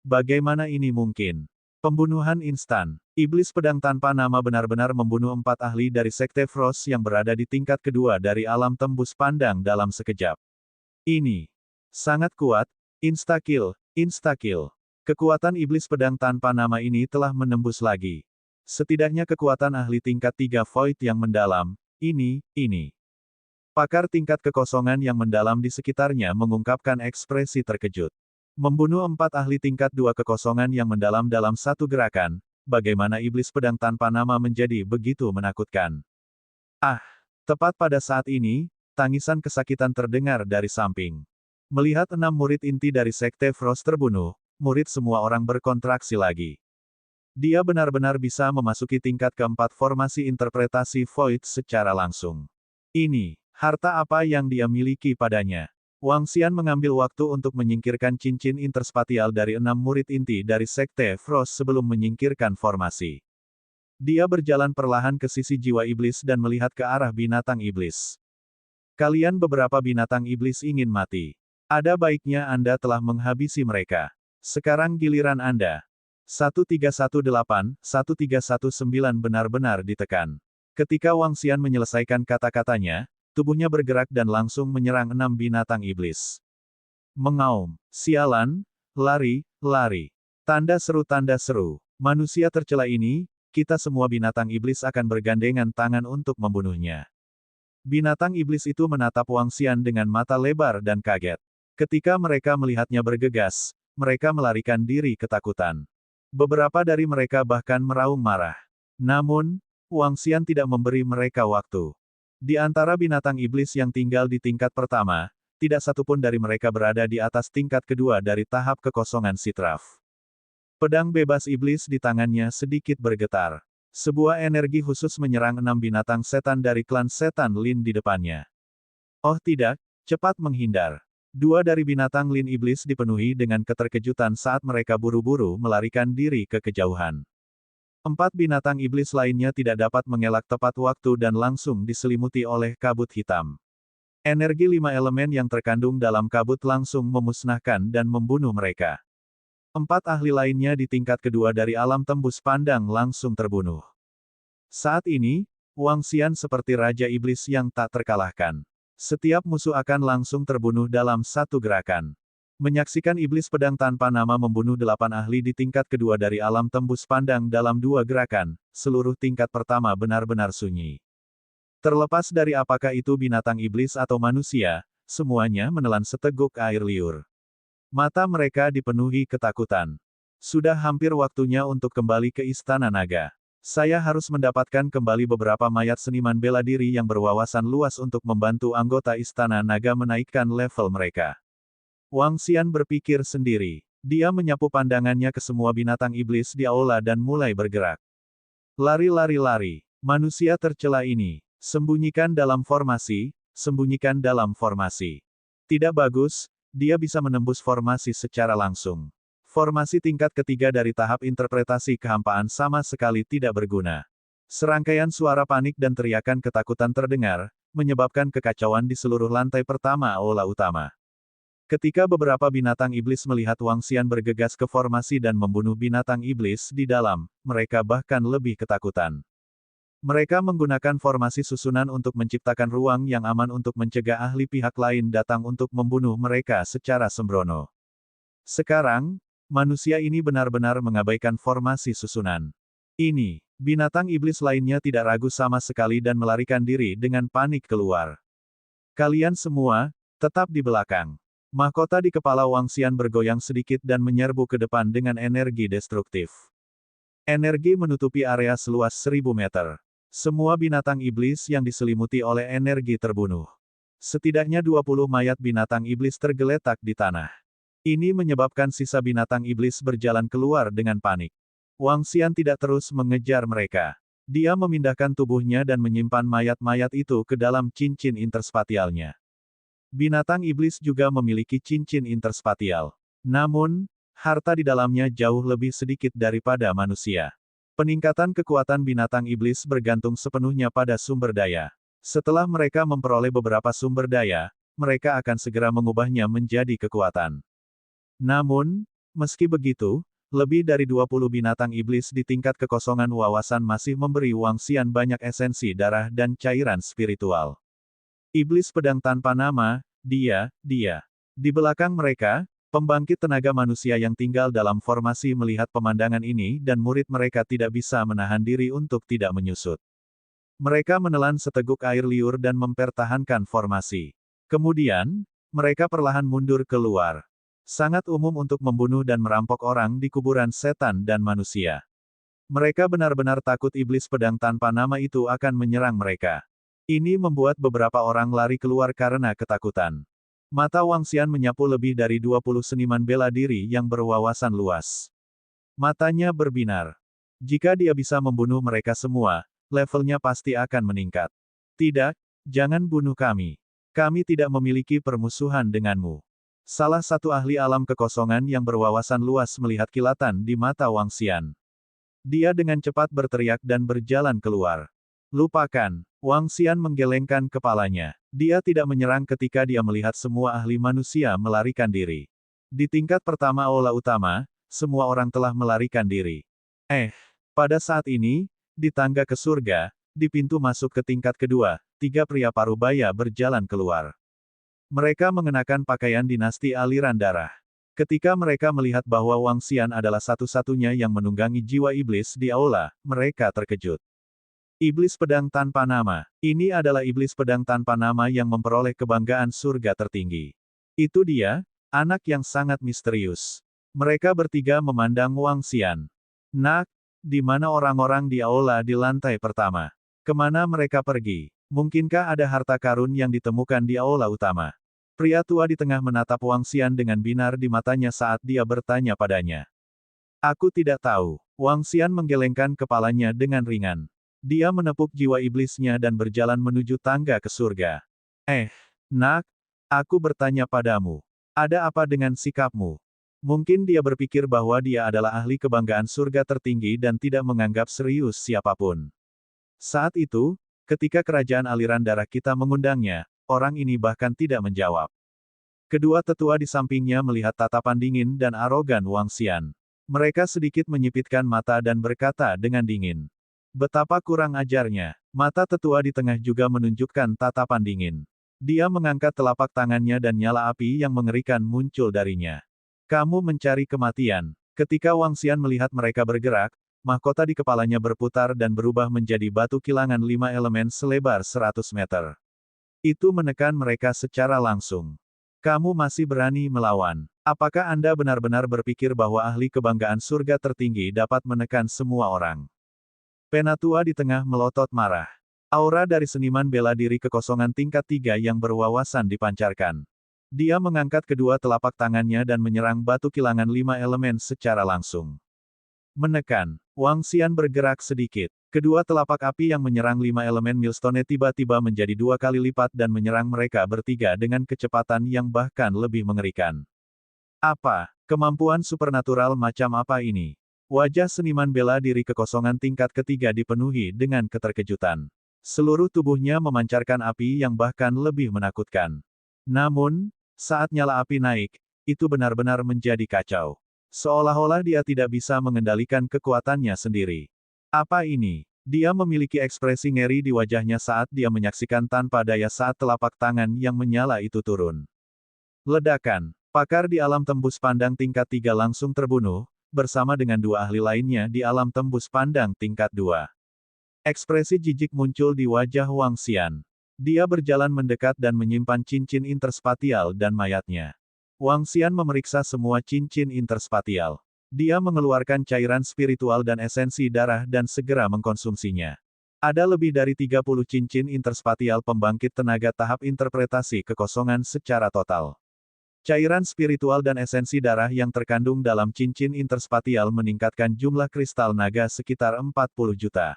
Bagaimana ini mungkin? Pembunuhan instan. Iblis pedang tanpa nama benar-benar membunuh 4 ahli dari Sekte Frost yang berada di tingkat kedua dari alam tembus pandang dalam sekejap. Ini sangat kuat, insta-kill. Kekuatan iblis pedang tanpa nama ini telah menembus lagi. Setidaknya kekuatan ahli tingkat 3 Void yang mendalam, ini. Pakar tingkat kekosongan yang mendalam di sekitarnya mengungkapkan ekspresi terkejut. Membunuh 4 ahli tingkat 2 kekosongan yang mendalam dalam satu gerakan, bagaimana iblis pedang tanpa nama menjadi begitu menakutkan. Tepat pada saat ini, tangisan kesakitan terdengar dari samping. Melihat 6 murid inti dari Sekte Frost terbunuh, murid semua orang berkontraksi lagi. Dia benar-benar bisa memasuki tingkat keempat formasi interpretasi Void secara langsung. Ini, harta apa yang dia miliki padanya? Wang Xian mengambil waktu untuk menyingkirkan cincin interspatial dari 6 murid inti dari Sekte Frost sebelum menyingkirkan formasi. Dia berjalan perlahan ke sisi jiwa iblis dan melihat ke arah binatang iblis. Kalian beberapa binatang iblis ingin mati. Ada baiknya Anda telah menghabisi mereka. Sekarang giliran Anda. 1318, 1319 benar-benar ditekan. Ketika Wang Xian menyelesaikan kata-katanya, tubuhnya bergerak dan langsung menyerang 6 binatang iblis. Mengaum. Sialan, lari. Tanda seru. Manusia tercela ini, kita semua binatang iblis akan bergandengan tangan untuk membunuhnya. Binatang iblis itu menatap Wang Xian dengan mata lebar dan kaget. Ketika mereka melihatnya bergegas, mereka melarikan diri ketakutan. Beberapa dari mereka bahkan meraung marah. Namun, Wang Xian tidak memberi mereka waktu. Di antara binatang iblis yang tinggal di tingkat pertama, tidak satupun dari mereka berada di atas tingkat kedua dari tahap kekosongan sitraf. Pedang bebas iblis di tangannya sedikit bergetar. Sebuah energi khusus menyerang 6 binatang setan dari klan setan Lin di depannya. Oh tidak, cepat menghindar. 2 dari binatang Lin iblis dipenuhi dengan keterkejutan saat mereka buru-buru melarikan diri ke kejauhan. 4 binatang iblis lainnya tidak dapat mengelak tepat waktu dan langsung diselimuti oleh kabut hitam. Energi 5 elemen yang terkandung dalam kabut langsung memusnahkan dan membunuh mereka. 4 ahli lainnya di tingkat kedua dari alam tembus pandang langsung terbunuh. Saat ini, Wang Xian seperti Raja Iblis yang tak terkalahkan. Setiap musuh akan langsung terbunuh dalam satu gerakan. Menyaksikan iblis pedang tanpa nama membunuh 8 ahli di tingkat kedua dari alam tembus pandang dalam 2 gerakan, seluruh tingkat pertama benar-benar sunyi. Terlepas dari apakah itu binatang iblis atau manusia, semuanya menelan seteguk air liur. Mata mereka dipenuhi ketakutan. Sudah hampir waktunya untuk kembali ke Istana Naga. Saya harus mendapatkan kembali beberapa mayat seniman bela diri yang berwawasan luas untuk membantu anggota Istana Naga menaikkan level mereka. Wang Xian berpikir sendiri. Dia menyapu pandangannya ke semua binatang iblis di aula dan mulai bergerak. Lari. Manusia tercela ini. Sembunyikan dalam formasi. Tidak bagus, dia bisa menembus formasi secara langsung. Formasi tingkat ketiga dari tahap interpretasi kehampaan sama sekali tidak berguna. Serangkaian suara panik dan teriakan ketakutan terdengar, menyebabkan kekacauan di seluruh lantai pertama aula utama. Ketika beberapa binatang iblis melihat Wang Xian bergegas ke formasi dan membunuh binatang iblis di dalam, mereka bahkan lebih ketakutan. Mereka menggunakan formasi susunan untuk menciptakan ruang yang aman untuk mencegah ahli pihak lain datang untuk membunuh mereka secara sembrono. Sekarang, manusia ini benar-benar mengabaikan formasi susunan. Ini, binatang iblis lainnya tidak ragu sama sekali dan melarikan diri dengan panik keluar. Kalian semua, tetap di belakang. Mahkota di kepala Wang Xian bergoyang sedikit dan menyerbu ke depan dengan energi destruktif. Energi menutupi area seluas 1000 meter. Semua binatang iblis yang diselimuti oleh energi terbunuh. Setidaknya 20 mayat binatang iblis tergeletak di tanah. Ini menyebabkan sisa binatang iblis berjalan keluar dengan panik. Wang Xian tidak terus mengejar mereka. Dia memindahkan tubuhnya dan menyimpan mayat-mayat itu ke dalam cincin interspatialnya. Binatang iblis juga memiliki cincin interspatial. Namun, harta di dalamnya jauh lebih sedikit daripada manusia. Peningkatan kekuatan binatang iblis bergantung sepenuhnya pada sumber daya. Setelah mereka memperoleh beberapa sumber daya, mereka akan segera mengubahnya menjadi kekuatan. Namun, meski begitu, lebih dari 20 binatang iblis di tingkat kekosongan wawasan masih memberi Wang Xian banyak esensi darah dan cairan spiritual. Iblis pedang tanpa nama, dia. Di belakang mereka, pembangkit tenaga manusia yang tinggal dalam formasi melihat pemandangan ini dan murid mereka tidak bisa menahan diri untuk tidak menyusut. Mereka menelan seteguk air liur dan mempertahankan formasi. Kemudian, mereka perlahan mundur keluar. Sangat umum untuk membunuh dan merampok orang di kuburan setan dan manusia. Mereka benar-benar takut iblis pedang tanpa nama itu akan menyerang mereka. Ini membuat beberapa orang lari keluar karena ketakutan. Mata Wang Xian menyapu lebih dari 20 seniman bela diri yang berwawasan luas. Matanya berbinar. Jika dia bisa membunuh mereka semua, levelnya pasti akan meningkat. Tidak, jangan bunuh kami. Kami tidak memiliki permusuhan denganmu. Salah satu ahli alam kekosongan yang berwawasan luas melihat kilatan di mata Wang Xian. Dia dengan cepat berteriak dan berjalan keluar. Lupakan. Wang Xian menggelengkan kepalanya. Dia tidak menyerang ketika dia melihat semua ahli manusia melarikan diri. Di tingkat pertama aula utama, semua orang telah melarikan diri. Pada saat ini, di tangga ke surga, di pintu masuk ke tingkat kedua, 3 pria parubaya berjalan keluar. Mereka mengenakan pakaian dinasti aliran darah. Ketika mereka melihat bahwa Wang Xian adalah satu-satunya yang menunggangi jiwa iblis di aula, mereka terkejut. Iblis pedang tanpa nama. Ini adalah iblis pedang tanpa nama yang memperoleh kebanggaan surga tertinggi. Itu dia, anak yang sangat misterius. Mereka bertiga memandang Wang Xian. Nak, di mana orang-orang di aula di lantai pertama? Kemana mereka pergi? Mungkinkah ada harta karun yang ditemukan di aula utama? Pria tua di tengah menatap Wang Xian dengan binar di matanya saat dia bertanya padanya. Aku tidak tahu. Wang Xian menggelengkan kepalanya dengan ringan. Dia menepuk jiwa iblisnya dan berjalan menuju tangga ke surga. Nak, aku bertanya padamu. Ada apa dengan sikapmu? Mungkin dia berpikir bahwa dia adalah ahli kebanggaan surga tertinggi dan tidak menganggap serius siapapun. Saat itu, ketika kerajaan aliran darah kita mengundangnya, orang ini bahkan tidak menjawab. Kedua tetua di sampingnya melihat tatapan dingin dan arogan Wang Xian. Mereka sedikit menyipitkan mata dan berkata dengan dingin. Betapa kurang ajarnya. Mata tetua di tengah juga menunjukkan tatapan dingin. Dia mengangkat telapak tangannya dan nyala api yang mengerikan muncul darinya. Kamu mencari kematian. Ketika Wang Xian melihat mereka bergerak, mahkota di kepalanya berputar dan berubah menjadi batu kilangan 5 elemen selebar 100 meter. Itu menekan mereka secara langsung. Kamu masih berani melawan. Apakah Anda benar-benar berpikir bahwa ahli kebanggaan surga tertinggi dapat menekan semua orang? Penatua di tengah melotot marah. Aura dari seniman bela diri kekosongan tingkat 3 yang berwawasan dipancarkan. Dia mengangkat kedua telapak tangannya dan menyerang batu kilangan 5 elemen secara langsung. Menekan. Wang Xian bergerak sedikit. Kedua telapak api yang menyerang 5 elemen Millstone tiba-tiba menjadi 2 kali lipat dan menyerang mereka bertiga dengan kecepatan yang bahkan lebih mengerikan. Apa? Kemampuan supernatural macam apa ini? Wajah seniman bela diri kekosongan tingkat ketiga dipenuhi dengan keterkejutan. Seluruh tubuhnya memancarkan api yang bahkan lebih menakutkan. Namun, saat nyala api naik, itu benar-benar menjadi kacau. Seolah-olah dia tidak bisa mengendalikan kekuatannya sendiri. Apa ini? Dia memiliki ekspresi ngeri di wajahnya saat dia menyaksikan tanpa daya saat telapak tangan yang menyala itu turun. Ledakan. Pakar di alam tembus pandang tingkat 3 langsung terbunuh, bersama dengan 2 ahli lainnya di alam tembus pandang tingkat 2. Ekspresi jijik muncul di wajah Wang Xian. Dia berjalan mendekat dan menyimpan cincin interspatial dan mayatnya. Wang Xian memeriksa semua cincin interspatial. Dia mengeluarkan cairan spiritual dan esensi darah dan segera mengkonsumsinya. Ada lebih dari 30 cincin interspatial pembangkit tenaga tahap interpretasi kekosongan secara total. Cairan spiritual dan esensi darah yang terkandung dalam cincin interspatial meningkatkan jumlah kristal naga sekitar 40 juta.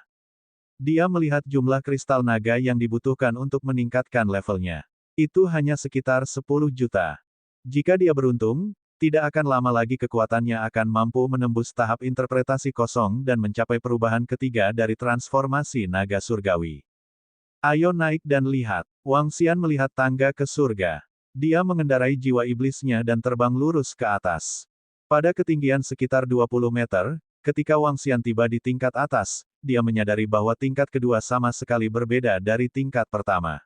Dia melihat jumlah kristal naga yang dibutuhkan untuk meningkatkan levelnya. Itu hanya sekitar 10 juta. Jika dia beruntung, tidak akan lama lagi kekuatannya akan mampu menembus tahap interpretasi kosong dan mencapai perubahan ketiga dari transformasi naga surgawi. Ayo naik dan lihat. Wang Xian melihat tangga ke surga. Dia mengendarai jiwa iblisnya dan terbang lurus ke atas. Pada ketinggian sekitar 20 meter, ketika Wang Xian tiba di tingkat atas, dia menyadari bahwa tingkat kedua sama sekali berbeda dari tingkat pertama.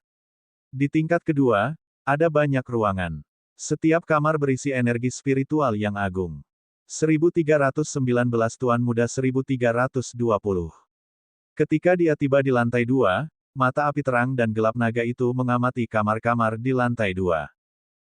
Di tingkat kedua, ada banyak ruangan. Setiap kamar berisi energi spiritual yang agung. 1319 Tuan Muda 1320. Ketika dia tiba di lantai 2, mata api terang dan gelap naga itu mengamati kamar-kamar di lantai 2.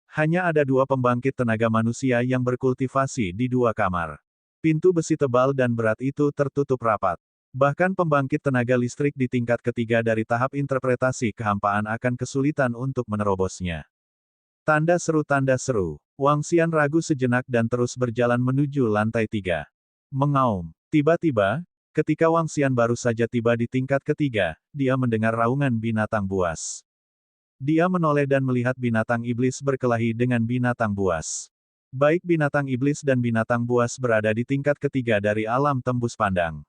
Hanya ada 2 pembangkit tenaga manusia yang berkultivasi di 2 kamar. Pintu besi tebal dan berat itu tertutup rapat. Bahkan pembangkit tenaga listrik di tingkat ketiga dari tahap interpretasi kehampaan akan kesulitan untuk menerobosnya. Tanda seru. Wang Xian ragu sejenak dan terus berjalan menuju lantai 3. Mengaum. Tiba-tiba, ketika Wang Xian baru saja tiba di tingkat ketiga, dia mendengar raungan binatang buas. Dia menoleh dan melihat binatang iblis berkelahi dengan binatang buas. Baik binatang iblis dan binatang buas berada di tingkat ketiga dari alam tembus pandang.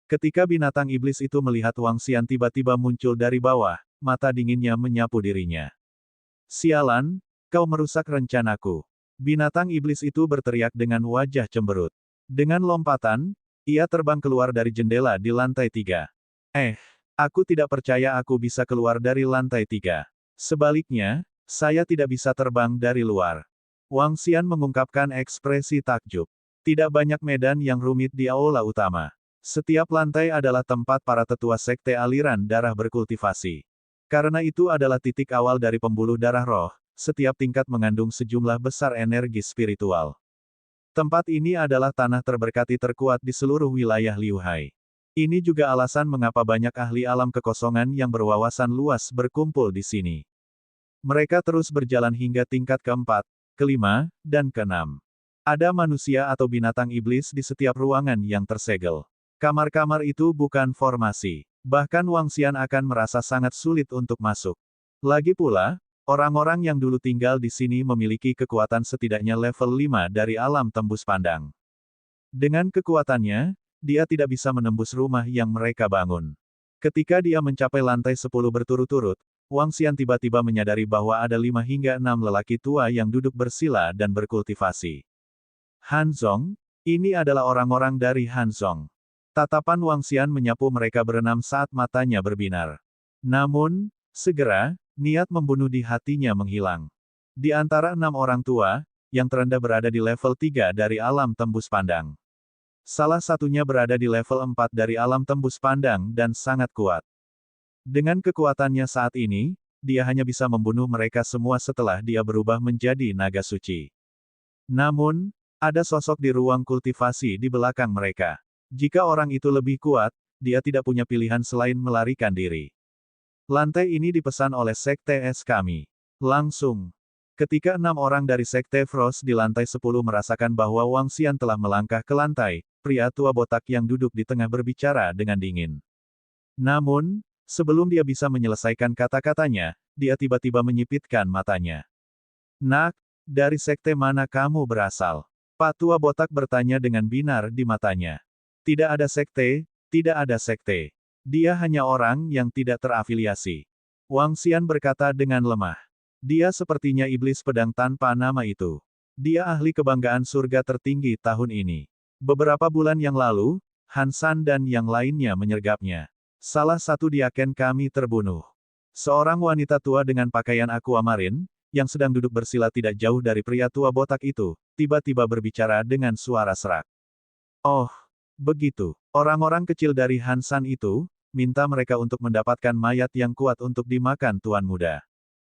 Ketika binatang iblis itu melihat Wang Xian tiba-tiba muncul dari bawah, mata dinginnya menyapu dirinya. Sialan, kau merusak rencanaku. Binatang iblis itu berteriak dengan wajah cemberut. Dengan lompatan, ia terbang keluar dari jendela di lantai 3. Aku tidak percaya aku bisa keluar dari lantai 3. Sebaliknya, saya tidak bisa terbang dari luar. Wang Xian mengungkapkan ekspresi takjub. Tidak banyak medan yang rumit di aula utama. Setiap lantai adalah tempat para tetua sekte aliran darah berkultivasi. Karena itu adalah titik awal dari pembuluh darah roh, setiap tingkat mengandung sejumlah besar energi spiritual. Tempat ini adalah tanah terberkati terkuat di seluruh wilayah Liuhai. Ini juga alasan mengapa banyak ahli alam kekosongan yang berwawasan luas berkumpul di sini. Mereka terus berjalan hingga tingkat keempat, kelima, dan keenam. Ada manusia atau binatang iblis di setiap ruangan yang tersegel. Kamar-kamar itu bukan formasi. Bahkan Wang Xian akan merasa sangat sulit untuk masuk. Lagi pula, orang-orang yang dulu tinggal di sini memiliki kekuatan setidaknya level 5 dari alam tembus pandang. Dengan kekuatannya, dia tidak bisa menembus rumah yang mereka bangun. Ketika dia mencapai lantai 10 berturut-turut, Wang Xian tiba-tiba menyadari bahwa ada 5 hingga 6 lelaki tua yang duduk bersila dan berkultivasi. Hanzong, ini adalah orang-orang dari Hanzong. Tatapan Wang Xian menyapu mereka berenam saat matanya berbinar. Namun, segera, niat membunuh di hatinya menghilang. Di antara 6 orang tua, yang terendah berada di level 3 dari alam tembus pandang. Salah satunya berada di level 4 dari alam tembus pandang dan sangat kuat. Dengan kekuatannya saat ini, dia hanya bisa membunuh mereka semua setelah dia berubah menjadi naga suci. Namun, ada sosok di ruang kultivasi di belakang mereka. Jika orang itu lebih kuat, dia tidak punya pilihan selain melarikan diri. Lantai ini dipesan oleh Sekte Es kami. Langsung. Ketika 6 orang dari Sekte Frost di lantai 10 merasakan bahwa Wang Xian telah melangkah ke lantai, pria tua botak yang duduk di tengah berbicara dengan dingin. Namun, sebelum dia bisa menyelesaikan kata-katanya, dia tiba-tiba menyipitkan matanya. Nak, dari sekte mana kamu berasal? Pak tua botak bertanya dengan binar di matanya. Tidak ada sekte, tidak ada sekte. Dia hanya orang yang tidak terafiliasi. Wang Xian berkata dengan lemah. Dia sepertinya iblis pedang tanpa nama itu. Dia ahli kebanggaan surga tertinggi tahun ini. Beberapa bulan yang lalu, Han San dan yang lainnya menyergapnya. Salah satu diaken kami terbunuh. Seorang wanita tua dengan pakaian aquamarine, yang sedang duduk bersila tidak jauh dari pria tua botak itu, tiba-tiba berbicara dengan suara serak. Oh, begitu. Orang-orang kecil dari Hansan itu, minta mereka untuk mendapatkan mayat yang kuat untuk dimakan Tuan Muda.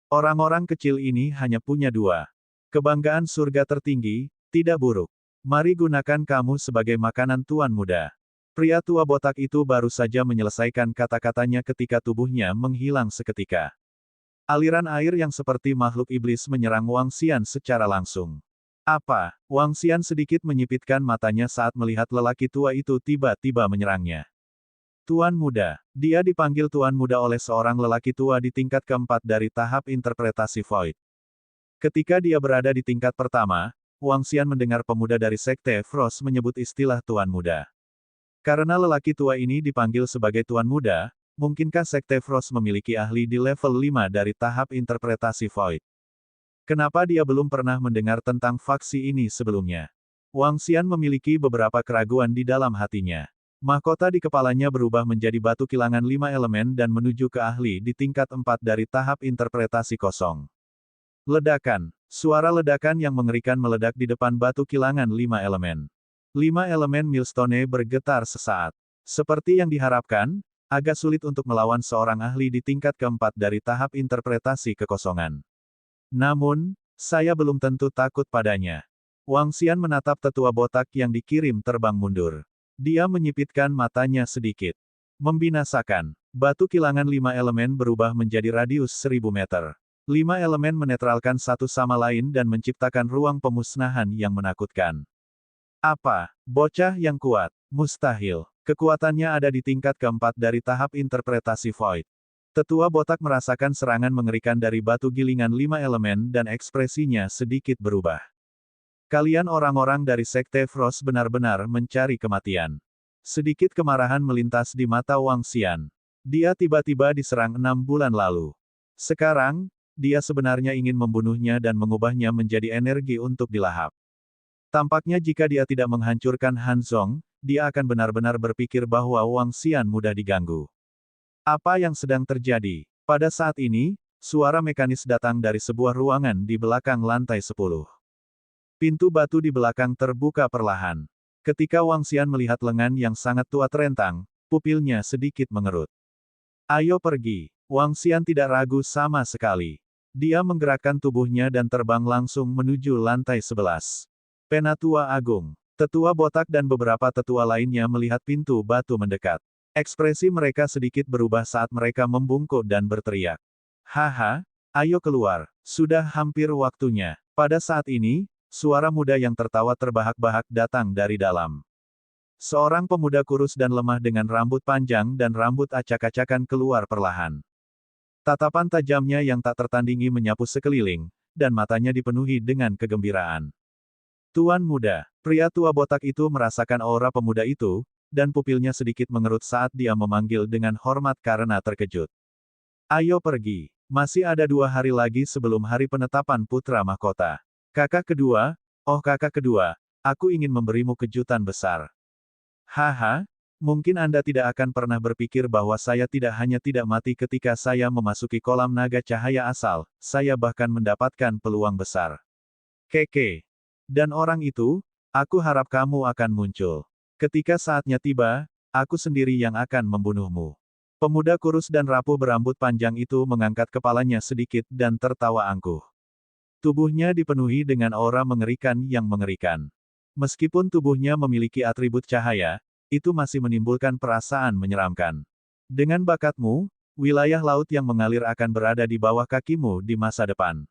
Orang-orang kecil ini hanya punya dua. Kebanggaan surga tertinggi, tidak buruk. Mari gunakan kamu sebagai makanan Tuan Muda. Pria tua botak itu baru saja menyelesaikan kata-katanya ketika tubuhnya menghilang seketika. Aliran air yang seperti makhluk iblis menyerang Wang Xian secara langsung. Apa? Wang Xian sedikit menyipitkan matanya saat melihat lelaki tua itu tiba-tiba menyerangnya. Tuan Muda. Dia dipanggil Tuan Muda oleh seorang lelaki tua di tingkat keempat dari tahap interpretasi Void. Ketika dia berada di tingkat pertama, Wang Xian mendengar pemuda dari Sekte Frost menyebut istilah Tuan Muda. Karena lelaki tua ini dipanggil sebagai Tuan Muda, mungkinkah Sekte Frost memiliki ahli di level 5 dari tahap interpretasi Void? Kenapa dia belum pernah mendengar tentang faksi ini sebelumnya? Wang Xian memiliki beberapa keraguan di dalam hatinya. Mahkota di kepalanya berubah menjadi batu kilangan 5 elemen dan menuju ke ahli di tingkat 4 dari tahap interpretasi kosong. Ledakan. Suara ledakan yang mengerikan meledak di depan batu kilangan 5 elemen. 5 elemen Millstone bergetar sesaat. Seperti yang diharapkan, agak sulit untuk melawan seorang ahli di tingkat keempat dari tahap interpretasi kekosongan. Namun, saya belum tentu takut padanya. Wang Xian menatap tetua botak yang dikirim terbang mundur. Dia menyipitkan matanya sedikit. Membinasakan. Batu kilangan 5 elemen berubah menjadi radius 1000 meter. 5 elemen menetralkan satu sama lain dan menciptakan ruang pemusnahan yang menakutkan. Apa? Bocah yang kuat? Mustahil. Kekuatannya ada di tingkat keempat dari tahap interpretasi Void. Tetua botak merasakan serangan mengerikan dari batu gilingan 5 elemen dan ekspresinya sedikit berubah. Kalian orang-orang dari Sekte Frost benar-benar mencari kematian. Sedikit kemarahan melintas di mata Wang Xian. Dia tiba-tiba diserang 6 bulan lalu. Sekarang, dia sebenarnya ingin membunuhnya dan mengubahnya menjadi energi untuk dilahap. Tampaknya jika dia tidak menghancurkan Han Zong, dia akan benar-benar berpikir bahwa Wang Xian mudah diganggu. Apa yang sedang terjadi? Pada saat ini, suara mekanis datang dari sebuah ruangan di belakang lantai 10. Pintu batu di belakang terbuka perlahan. Ketika Wang Xian melihat lengan yang sangat tua terentang, pupilnya sedikit mengerut. Ayo pergi. Wang Xian tidak ragu sama sekali. Dia menggerakkan tubuhnya dan terbang langsung menuju lantai 11. Penatua Agung. Tetua botak dan beberapa tetua lainnya melihat pintu batu mendekat. Ekspresi mereka sedikit berubah saat mereka membungkuk dan berteriak. Haha, ayo keluar. Sudah hampir waktunya. Pada saat ini, suara muda yang tertawa terbahak-bahak datang dari dalam. Seorang pemuda kurus dan lemah dengan rambut panjang dan rambut acak-acakan keluar perlahan. Tatapan tajamnya yang tak tertandingi menyapu sekeliling, dan matanya dipenuhi dengan kegembiraan. Tuan Muda. Pria tua botak itu merasakan aura pemuda itu, dan pupilnya sedikit mengerut saat dia memanggil dengan hormat karena terkejut. Ayo pergi. Masih ada 2 hari lagi sebelum hari penetapan putra mahkota. Kakak kedua, oh kakak kedua, aku ingin memberimu kejutan besar. Haha, mungkin Anda tidak akan pernah berpikir bahwa saya tidak hanya tidak mati ketika saya memasuki kolam naga cahaya asal, saya bahkan mendapatkan peluang besar. Keke. Dan orang itu, aku harap kamu akan muncul. Ketika saatnya tiba, aku sendiri yang akan membunuhmu. Pemuda kurus dan rapuh berambut panjang itu mengangkat kepalanya sedikit dan tertawa angkuh. Tubuhnya dipenuhi dengan aura mengerikan yang mengerikan. Meskipun tubuhnya memiliki atribut cahaya, itu masih menimbulkan perasaan menyeramkan. Dengan bakatmu, wilayah laut yang mengalir akan berada di bawah kakimu di masa depan.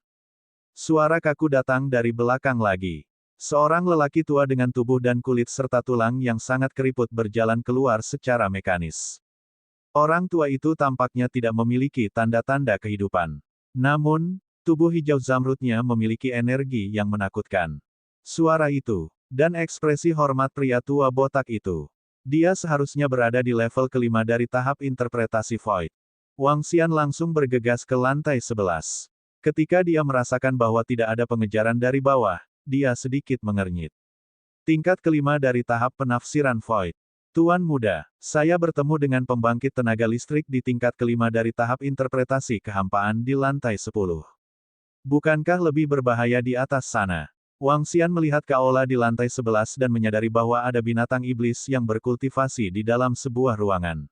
Suara kaku datang dari belakang lagi. Seorang lelaki tua dengan tubuh dan kulit serta tulang yang sangat keriput berjalan keluar secara mekanis. Orang tua itu tampaknya tidak memiliki tanda-tanda kehidupan. Namun, tubuh hijau zamrudnya memiliki energi yang menakutkan. Suara itu, dan ekspresi hormat pria tua botak itu. Dia seharusnya berada di level kelima dari tahap interpretasi Void. Wang Xian langsung bergegas ke lantai 11. Ketika dia merasakan bahwa tidak ada pengejaran dari bawah, dia sedikit mengernyit. Tingkat kelima dari tahap penafsiran Void. Tuan Muda, saya bertemu dengan pembangkit tenaga listrik di tingkat kelima dari tahap interpretasi kehampaan di lantai 10. Bukankah lebih berbahaya di atas sana? Wang Xian melihat ke aula di lantai 11 dan menyadari bahwa ada binatang iblis yang berkultivasi di dalam sebuah ruangan.